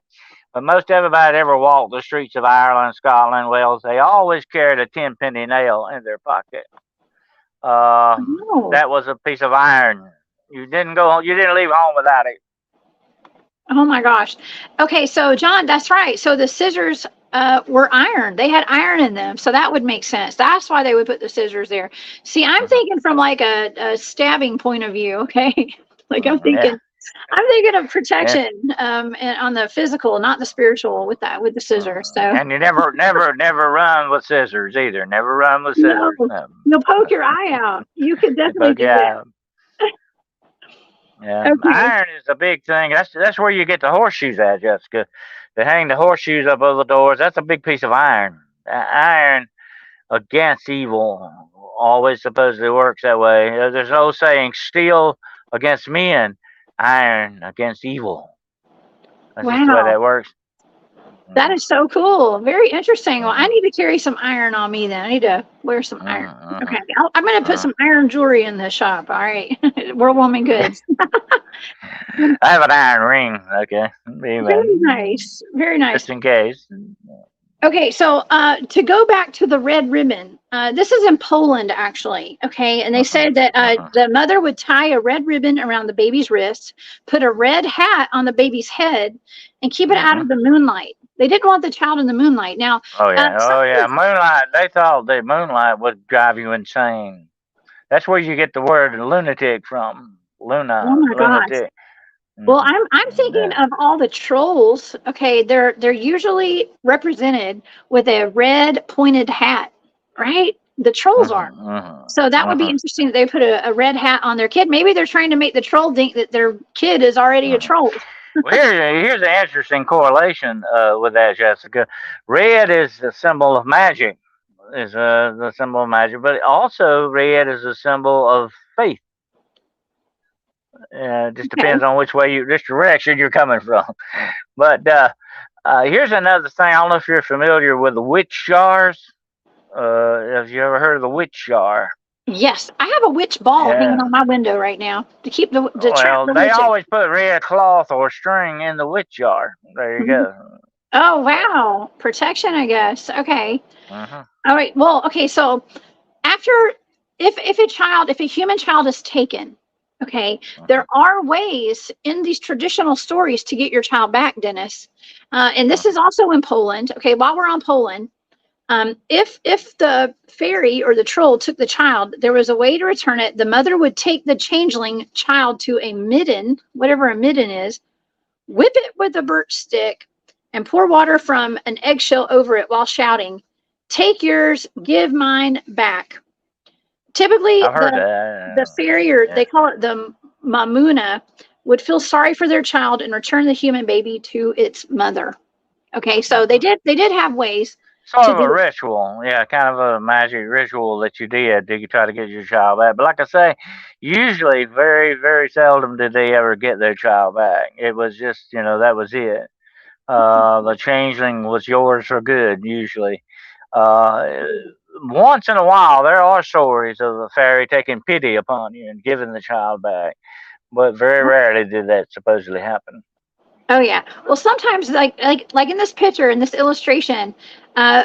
but most everybody ever walked the streets of Ireland, Scotland, Wales, they always carried a 10-penny nail in their pocket. That was a piece of iron. You didn't leave home without it. Oh my gosh. Okay, so John, that's right. So the scissors were iron. They had iron in them, so that would make sense. That's why they would put the scissors there. See, I'm thinking from like a stabbing point of view. Okay, like I'm thinking of protection and on the physical, not the spiritual, with the scissors. So and you never run with scissors either. Never run with scissors. No. You'll poke your eye out. You could definitely do that. Yeah, okay. Iron is a big thing. That's where you get the horseshoes at, Jessica. They hang the horseshoes up over the doors. That's a big piece of iron. Iron against evil always supposedly works that way. There's no saying steel against men, iron against evil. That's just the way that works. That is so cool. Very interesting. Well, I need to carry some iron on me then. I need to wear some iron. Okay. I'm going to put some iron jewelry in the shop. All right. We're Woman Goods. I have an iron ring. Okay. Very nice. Very nice. Just in case. Okay, so to go back to the red ribbon, this is in Poland, actually, okay? And they said that the mother would tie a red ribbon around the baby's wrist, put a red hat on the baby's head, and keep it out of the moonlight. They didn't want the child in the moonlight. Now, moonlight. They thought that moonlight would drive you insane. That's where you get the word lunatic from. Oh my gosh. lunatic. Well, Hmm. I'm thinking Yeah. of all the trolls. Okay, they're usually represented with a red pointed hat, right? The trolls are. Hmm. Hmm. So that would be Hmm. interesting that they put a red hat on their kid. Maybe they're trying to make the troll think that their kid is already a Hmm. troll. Well, here's an interesting correlation with that, Jessica. Red is the symbol of magic, is the symbol of magic, but also red is a symbol of faith. Just Okay. depends on which direction you're coming from. But here's another thing. I don't know if you're familiar with the witch jars. Have you ever heard of the witch jar? Yes, I have a witch ball hanging Yeah. on my window right now to keep the trap Well, the they witches. always put red cloth or string in the witch jar. There you Mhm. go. Oh wow, protection, I guess. Okay. Hmm. All right. Well, okay. So after, if a human child is taken, okay, there Hmm. are ways in these traditional stories to get your child back, Dennis. And this is Hmm. also in Poland. Okay, while we're on Poland, if the fairy or the troll took the child, there was a way to return it. The mother would take the changeling child to a midden, whatever a midden is, whip it with a birch stick, and pour water from an eggshell over it while shouting, "Take yours, give mine back." Typically, I've heard the that. fairy, or Yeah. they call it the mamuna, would feel sorry for their child and return the human baby to its mother. Okay, so Hmm. they did have ways Sort to of a do. ritual, yeah, kind of a magic ritual that you did to try to get your child back. But like I say, usually, very, very seldom did they ever get their child back. It was just, that was it. The changeling was yours for good, usually. Uh, Once in a while, there are stories of the fairy taking pity upon you and giving the child back, but very rarely did that supposedly happen. Oh yeah. Well, sometimes like in this picture, in this illustration,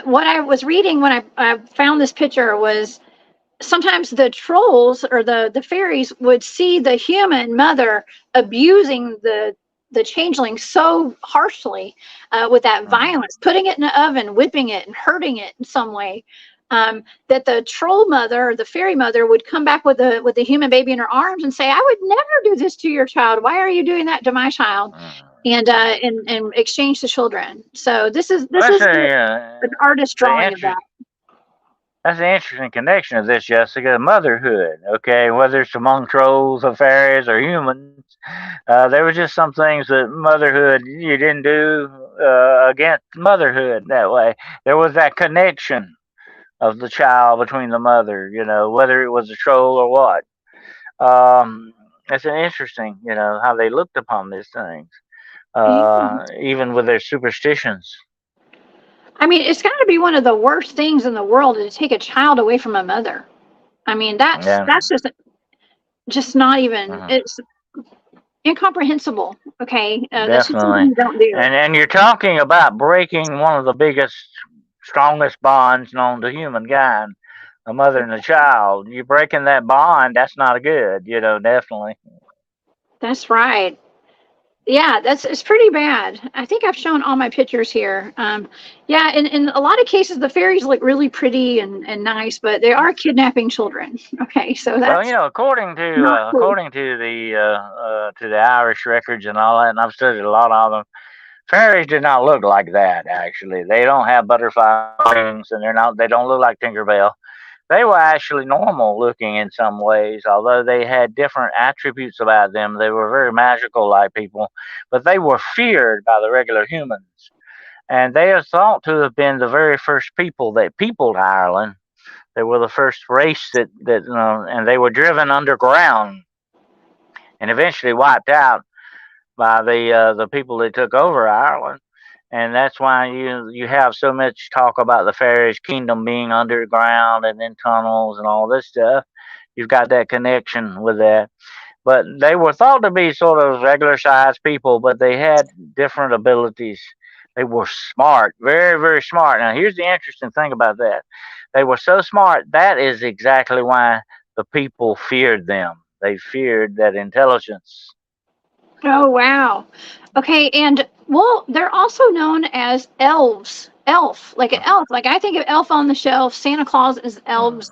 what I was reading when I found this picture was sometimes the trolls or the fairies would see the human mother abusing the changeling so harshly, with that Mhm. violence, putting it in the oven, whipping it, and hurting it in some way. That the troll mother or the fairy mother would come back with the human baby in her arms and say, "I would never do this to your child. Why are you doing that to my child?" And Mhm. exchange the children. So this That's is a an artist the drawing of interest. that. That's an interesting connection of this, Jessica. Motherhood, okay, whether it's among trolls or fairies or humans, there were just some things that motherhood you didn't do against motherhood that way. There was that connection of the child between the mother, whether it was a troll or what. It's an interesting, how they looked upon these things, Yeah. even with their superstitions. I mean, it's got to be one of the worst things in the world to take a child away from a mother. I mean, that's Yeah. that's just not even. Mhm. It's incomprehensible. Okay, that's just something Definitely. you don't do. And you're talking about breaking one of the biggest, strongest bonds known to humankind, a mother and a child. You're breaking that bond, that's not good, definitely. That's right. Yeah, that's it's pretty bad. I think I've shown all my pictures here. Yeah, in a lot of cases, the fairies look really pretty and nice, but they are kidnapping children. Okay, so Well, that's according to not cool. the Irish records and all that, and I've studied a lot of them, fairies do not look like that. Actually, they don't have butterfly wings, and they don't look like Tinkerbell. They were actually normal looking in some ways, although they had different attributes about them. They were very magical like people, but they were feared by the regular humans. And they are thought to have been the very first people that peopled Ireland. They were the first race and they were driven underground and eventually wiped out by the people that took over Ireland. And that's why you have so much talk about the fairies' kingdom being underground and in tunnels and all this stuff. You've got that connection with that. But they were thought to be sort of regular sized people, but they had different abilities. They were smart, very, very smart. Now, here's the interesting thing about that. They were so smart, that is exactly why the people feared them. They feared that intelligence. Oh wow. Okay, and well, they're also known as elves. Elf, like an elf. Like I think of Elf on the Shelf. Santa Claus is elves.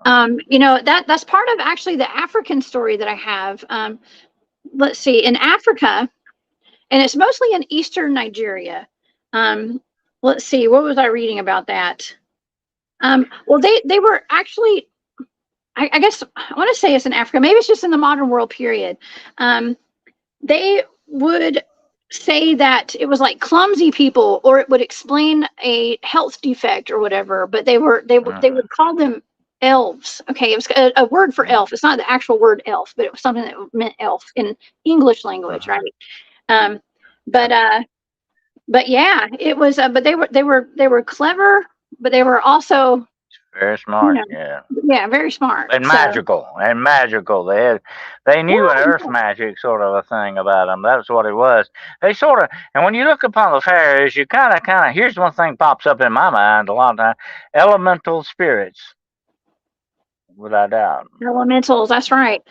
That's part of actually the African story that I have. Let's see, in Africa, and it's mostly in eastern Nigeria. Let's see, what was I reading about that? Well, they were actually, I guess I want to say it's in Africa. Maybe it's just in the modern world period. They would say that it was like clumsy people, or it would explain a health defect or whatever. But they would call them elves. Okay, it was a word for elf. It's not the actual word elf, but it was something that meant elf in English language, right? But yeah, it was. But they were clever, but they were also very smart. Yeah, very smart and magical. They knew an earth magic sort of a thing about them. That's what it was. They sort of, and when you look upon the fairies, you kind of. Here's one thing pops up in my mind a lot of time: elemental spirits, without doubt. Elementals. That's right.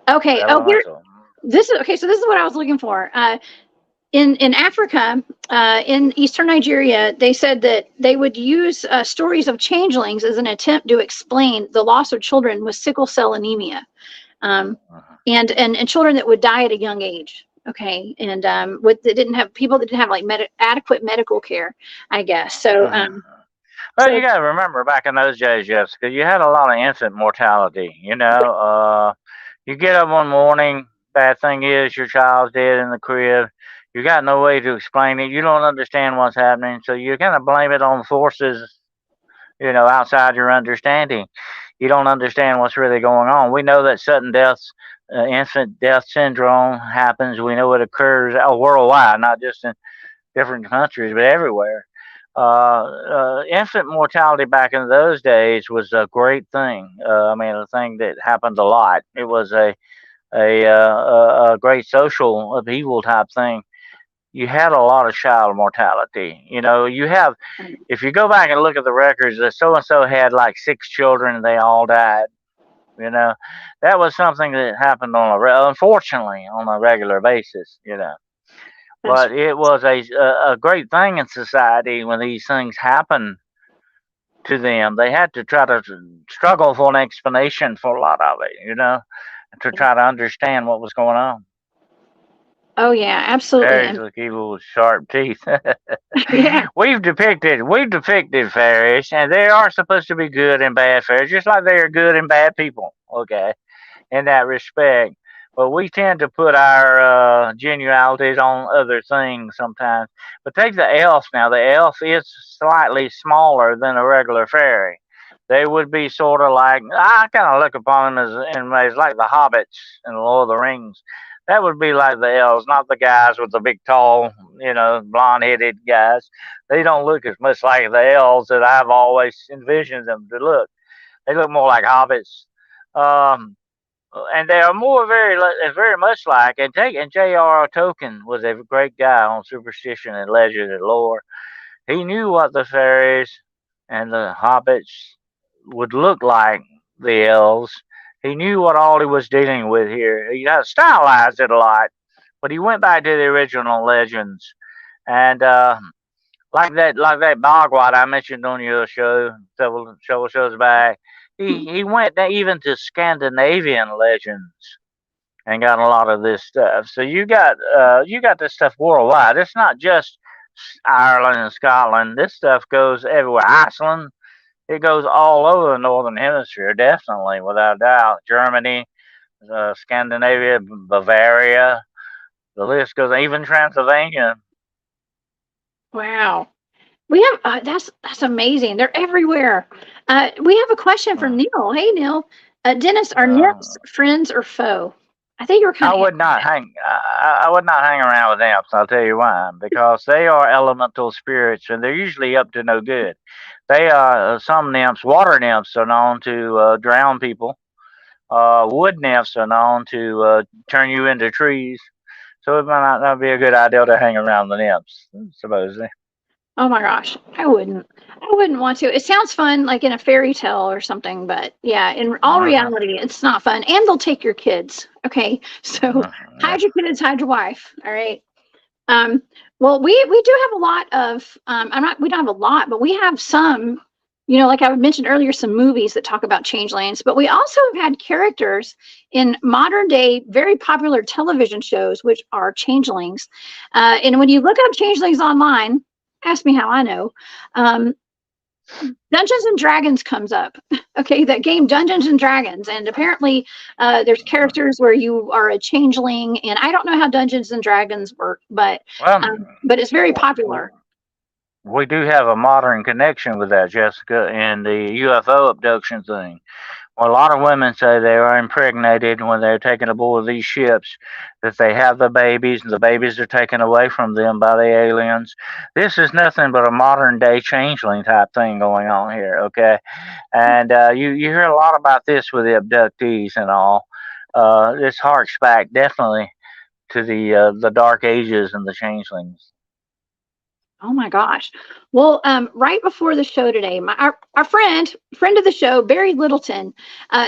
Okay. Elemental. This is okay. So this is what I was looking for. In Africa, in eastern Nigeria, they said that they would use stories of changelings as an attempt to explain the loss of children with sickle cell anemia, and children that would die at a young age. Okay, and they didn't have like adequate medical care, I guess. So, well, you got to remember back in those days, Jessica, you had a lot of infant mortality. You get up one morning, bad thing is your child's dead in the crib. You got no way to explain it. You don't understand what's happening, so you kind of blame it on forces, outside your understanding. You don't understand what's really going on. We know that sudden deaths, infant death syndrome happens. We know it occurs worldwide, not just in different countries, but everywhere. Infant mortality back in those days was a great thing. A thing that happened a lot. It was a great social upheaval type thing. You had a lot of child mortality. If you go back and look at the records, that so and so had like 6 children and they all died. That was something that happened unfortunately on a regular basis. But it was a great thing in society when these things happen to them. They had to try to struggle for an explanation for a lot of it. To try to understand what was going on. Oh yeah, absolutely. Fairies look evil with sharp teeth. Yeah. We've depicted fairies, and they are supposed to be good and bad fairies, just like they are good and bad people. Okay, in that respect. But we tend to put our genualities on other things sometimes. But take the elf now. The elf is slightly smaller than a regular fairy. They would be sort of like, I kind of look upon them as like the hobbits in the Lord of the Rings. That would be like the elves, not the guys with the big, tall, blonde-headed guys. They don't look as much like the elves that I've always envisioned them to look. They look more like hobbits. And they are very much like, and J.R.R. Tolkien was a great guy on superstition and legend and lore. He knew what the fairies and the hobbits would look like, the elves. He knew what all he was dealing with here. He stylized it a lot, but he went back to the original legends. And like that Bhagwat I mentioned on your show several shows back, he went even to Scandinavian legends and got a lot of this stuff. So you got this stuff worldwide. It's not just Ireland and Scotland. This stuff goes everywhere. Iceland. It goes all over the northern hemisphere, definitely, without doubt. Germany, Scandinavia, Bavaria. The list goes, even Transylvania. Wow. We have that's amazing. They're everywhere. We have a question from Neil. Hey Neil, Dennis, are nymphs friends or foe? I think you're kind of. I would not hang around with nymphs. I'll tell you why. Because they are elemental spirits, and they're usually up to no good. They are some nymphs. Water nymphs are known to drown people. Wood nymphs are known to turn you into trees. So it might not be a good idea to hang around the nymphs, supposedly. Oh my gosh, I wouldn't want to. It sounds fun, like in a fairy tale or something, but yeah, in all reality, it's not fun. And they'll take your kids. Okay, so hide your kids, hide your wife. All right. Well, we do have a lot of. We don't have a lot, but we have some you know, like I mentioned earlier, some movies that talk about changelings, but we also have had characters in modern day, very popular television shows, which are changelings. And when you look up changelings online, ask me how I know. Dungeons and Dragons comes up. Okay, that game Dungeons and Dragons, and apparently there's characters where you are a changeling, and I don't know how Dungeons and Dragons work, but it's very popular. We do have a modern connection with that, Jessica, in the UFO abduction thing. Well, a lot of women say they are impregnated when they're taken aboard these ships, that they have the babies, and the babies are taken away from them by the aliens. This is nothing but a modern day changeling type thing going on here, okay? And you hear a lot about this with the abductees and all. This harks back definitely to the dark ages and the changelings. Oh my gosh. Well, right before the show today, our friend of the show, Barry Littleton,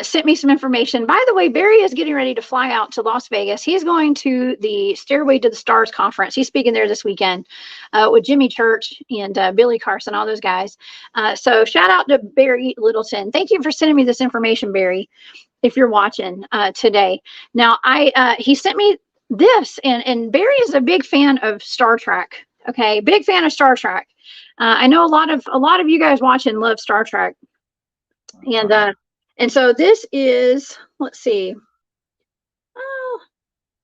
sent me some information. By the way, Barry is getting ready to fly out to Las Vegas. He's going to the Stairway to the Stars conference. He's speaking there this weekend with Jimmy Church and Billy Carson, all those guys. So shout out to Barry Littleton. Thank you for sending me this information, Barry, if you're watching today. Now, he sent me this, and Barry is a big fan of Star Trek. Okay, big fan of Star Trek. I know a lot of you guys watching love Star Trek, and so this is, let's see,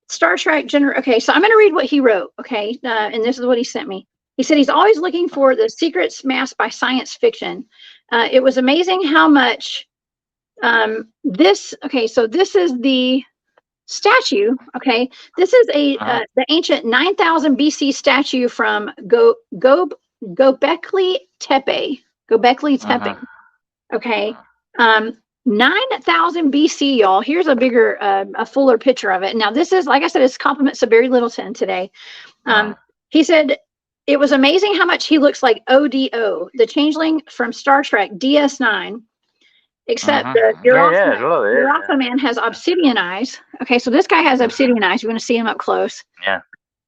Star Trek Okay, so I'm going to read what he wrote. Okay, and this is what he sent me. He said he's always looking for the secrets masked by science fiction. It was amazing how much this. Okay, so this is the statue. Okay, this is the ancient 9000 BC statue from Göbekli Tepe. Okay, 9000 BC, y'all. Here's a bigger, a fuller picture of it. Now, this is, like I said, it's compliments of Barry Littleton today. He said it was amazing how much he looks like ODO, the changeling from Star Trek DS9. Except the Urafa man has obsidian eyes. Okay, so this guy has obsidian eyes. You want to see him up close. Yeah.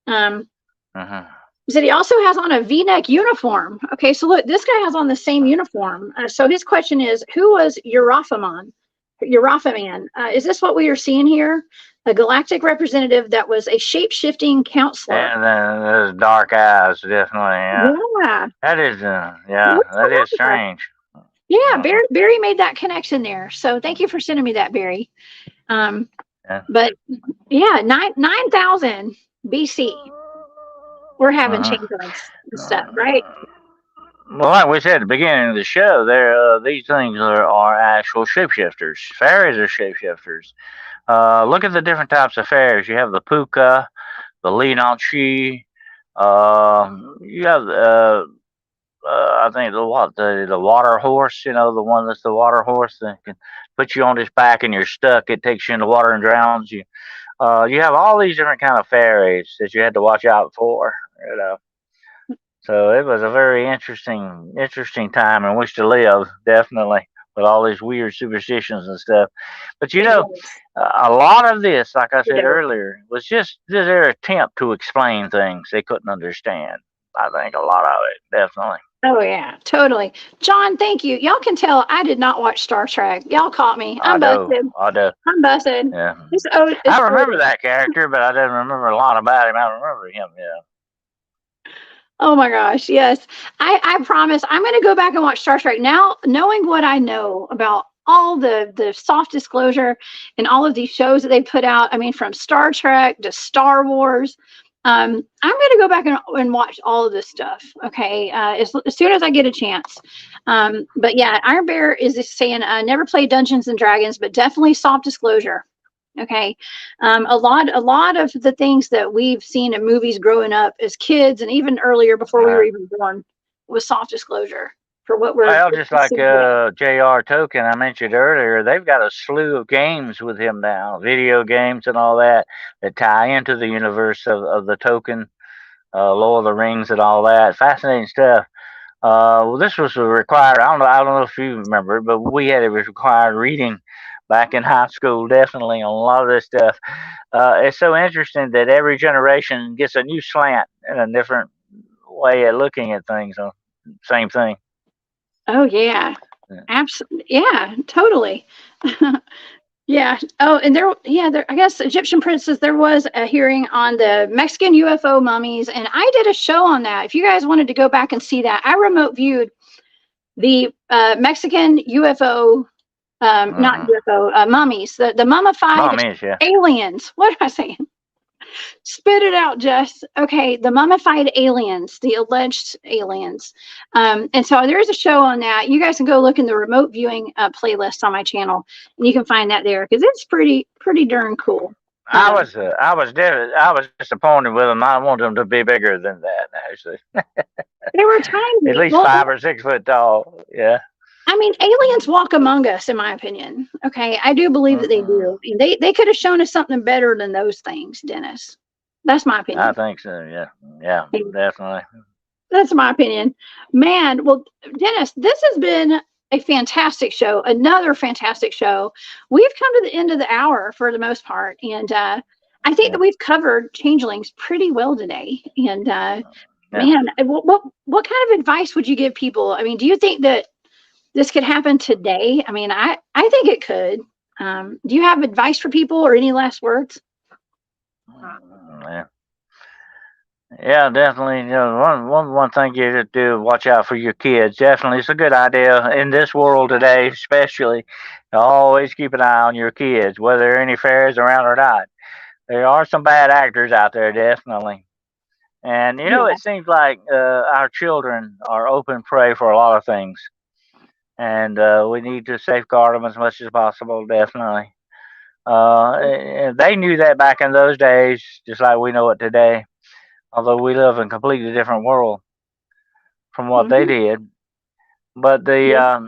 He said he also has on a V-neck uniform. Okay, so look, this guy has on the same uniform. So his question is, who was Urafa man? Is this what we are seeing here? A galactic representative that was a shape-shifting counselor. And then those dark eyes, definitely. Yeah. That is, that is strange. Yeah, Barry made that connection there. So thank you for sending me that, Barry. But yeah, 9,000 BC, we're having changelings and stuff, right? Well, like we said at the beginning of the show, these things are actual shapeshifters. Fairies are shapeshifters. Look at the different types of fairies. You have the puka, the linanchi. You have I think the water horse, you know, the one that's the water horse that can put you on his back and you're stuck. It takes you in the water and drowns you. You have all these different kind of fairies that you had to watch out for, you know. So it was a very interesting time in which to live, definitely, with all these weird superstitions and stuff. But you know, a lot of this, like I said earlier, was just their attempt to explain things they couldn't understand. I think a lot of it, definitely. Oh yeah, totally. John, thank you. Y'all can tell I did not watch Star Trek. Y'all caught me. I'm busted. I'm busted. Yeah. I remember that character, but I didn't remember a lot about him. I remember him, yeah. Oh my gosh, yes. I promise I'm going to go back and watch Star Trek now, knowing what I know about all the soft disclosure and all of these shows that they put out. I mean, from Star Trek to Star Wars. I'm going to go back and watch all of this stuff. Okay. As soon as I get a chance. But yeah, Iron Bear is saying, never played Dungeons and Dragons, but definitely soft disclosure. Okay. A lot of the things that we've seen in movies growing up as kids and even earlier before we were even born was soft disclosure. For what we're just like J.R. Tolkien I mentioned earlier, they've got a slew of games with him now, video games and all that tie into the universe of the Tolkien, Lord of the Rings and all that. Fascinating stuff. Well, this was a required. I don't know if you remember, but it was required reading back in high school, definitely on a lot of this stuff. It's so interesting that every generation gets a new slant and a different way of looking at things. Same thing. Oh yeah, Yeah. absolutely. Yeah, totally. Yeah. Oh, and there. I guess Egyptian princess. There was a hearing on the Mexican UFO mummies, and I did a show on that. If you guys wanted to go back and see that, I remote viewed the Mexican UFO, not Mm-hmm. UFO mummies, the mummified Mummies, yeah. aliens. What am I saying? Spit it out, Jess. Okay, the mummified aliens, the alleged aliens. And so there's a show on that. You guys can go look in the remote viewing playlist on my channel, and you can find that there because it's pretty darn cool. I was disappointed with them. I want them to be bigger than that, actually. They were At tiny. least Well, 5 or 6 foot tall. Yeah. I mean, aliens walk among us, in my opinion. Okay, I do believe that they Mm-hmm. do. And they could have shown us something better than those things, Dennis. That's my I opinion. think so. Yeah. Yeah. Definitely. That's my opinion. Man, well, Dennis, this has been a fantastic show, another fantastic show. We've come to the end of the hour for the most part. And I think that we've covered changelings pretty well today. And man, what kind of advice would you give people? I mean, do you think that this could happen today? I mean, I think it could. Do you have advice for people or any last words? Yeah. Yeah, definitely. You know, one thing you have to do, watch out for your kids. Definitely, it's a good idea in this world today, especially. To always keep an eye on your kids, whether there are any fairies around or not. There are some bad actors out there, definitely. And you know, Yeah. it seems like our children are open prey for a lot of things, and we need to safeguard them as much as possible. Definitely. And they knew that back in those days, just like we know it today. Although we live in a completely different world from what they Mm-hmm. did. But Yeah,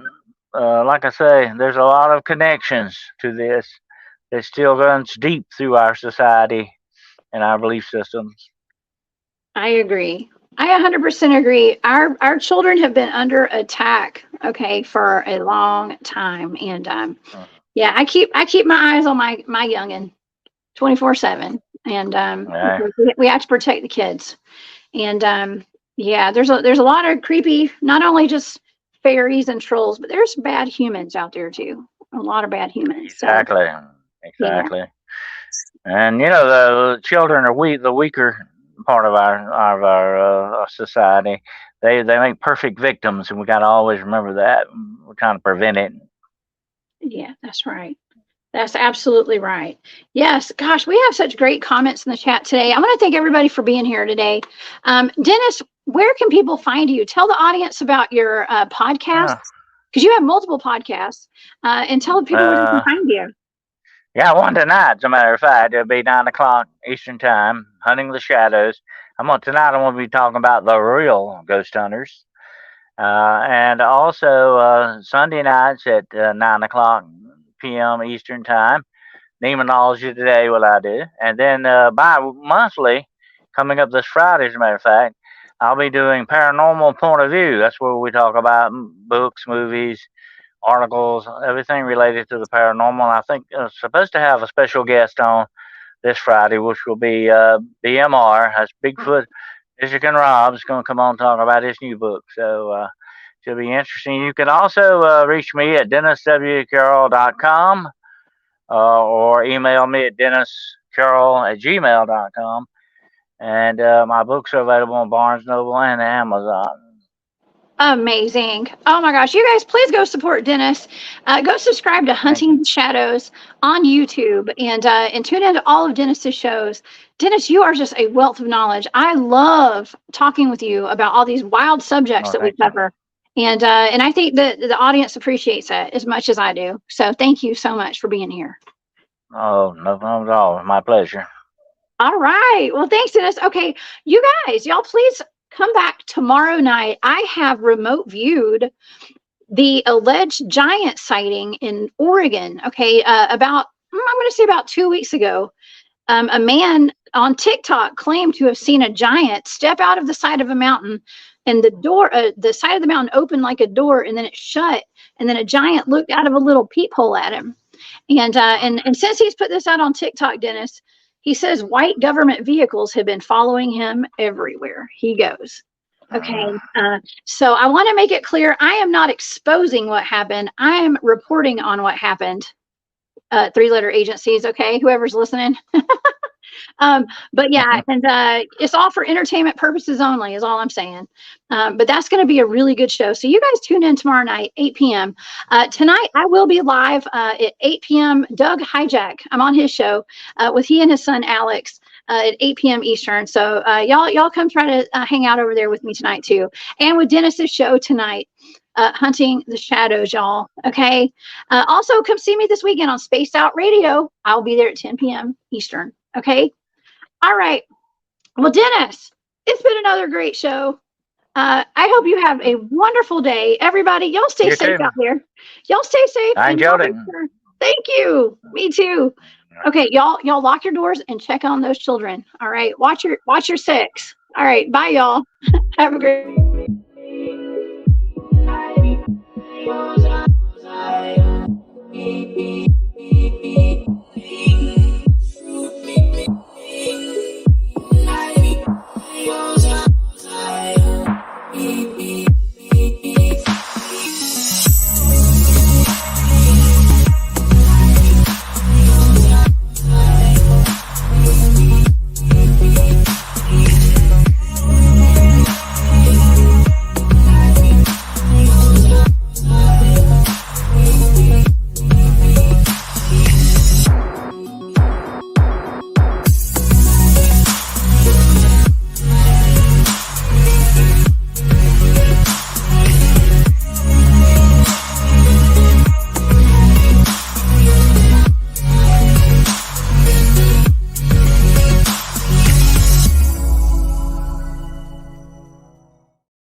like I say, there's a lot of connections to this that still runs deep through our society and our belief systems. I agree. I 100% agree. Our children have been under attack, okay, for a long time, and yeah, I keep my eyes on my youngin 24/7, and Right. we have to protect the kids, and yeah, there's a lot of creepy, not only just fairies and trolls, but there's bad humans out there too. A lot of bad humans. So Exactly. yeah, Exactly. And you know, the children are the weaker part of our society. They make perfect victims, and we got to always remember that. We're trying to prevent it. yeah, that's right. That's absolutely right. Yes, gosh, we have such great comments in the chat today. I want to thank everybody for being here today. Dennis, where can people find you? Tell the audience about your Uh, podcasts, because you have multiple podcasts, and tell the people where they can uh, find you. yeah, one tonight. As a matter of fact, it'll be 9 o'clock Eastern time. Hunting the shadows. Tonight. I'm going to be talking about the real ghost hunters. And also Sunday nights at 9 o'clock p.m. Eastern time. Demonology today, what I do, and then bi-monthly, coming up this Friday, as a matter of fact, I'll be doing paranormal point of view. That's where we talk about books, movies, articles, everything related to the paranormal. And I think supposed to have a special guest on this Friday, which will be BMR. That's Bigfoot. Michigan Rob's going to come on and talk about his new book. So should be interesting. You can also reach me at denniswcarroll.com or email me at denniscarroll@gmail.com. And my books are available on Barnes Noble and Amazon. Amazing. Oh my gosh. You guys, please go support Dennis. Go subscribe to Thank Hunting you. the Shadows on YouTube and tune into all of Dennis's shows. Dennis, you are just a wealth of knowledge. I love talking with you about all these wild subjects Oh, that we thank you. cover. And I think that the audience appreciates that as much as I do. So thank you so much for being here. Oh, no problem at all. My pleasure. All right. Well, thanks, Dennis. Okay, you guys, y'all please come back tomorrow night. I have remote viewed the alleged giant sighting in Oregon. Okay, about I'm going to say about 2 weeks ago, a man on TikTok claimed to have seen a giant step out of the side of a mountain, and the side of the mountain opened like a door, and then it shut, and then a giant looked out of a little peephole at him. And since he's put this out on TikTok, Dennis, he says white government vehicles have been following him everywhere he goes. Okay. So I want to make it clear, I am not exposing what happened. I am reporting on what happened. 3-letter agencies. Okay. Whoever's listening. But yeah, and it's all for entertainment purposes only is all I'm saying. But that's going to be a really good show. So you guys tune in tomorrow night, 8 p.m. Tonight, I will be live at 8 p.m. Doug Hijack. I'm on his show with he and his son, Alex, at 8 p.m. Eastern. So y'all come try to hang out over there with me tonight too. And with Dennis's show tonight. Hunting the Shadows, y'all. Okay. Also, come see me this weekend on Spaced Out Radio. I'll be there at 10 p.m. Eastern. Okay. All right. Well, Dennis, it's been another great show. I hope you have a wonderful day. Everybody, y'all stay safe out there. Y'all stay safe. I enjoyed it. Thank you. Me too. Okay, y'all lock your doors and check on those children. All right. Watch your sex. All right. Bye, y'all. Have a great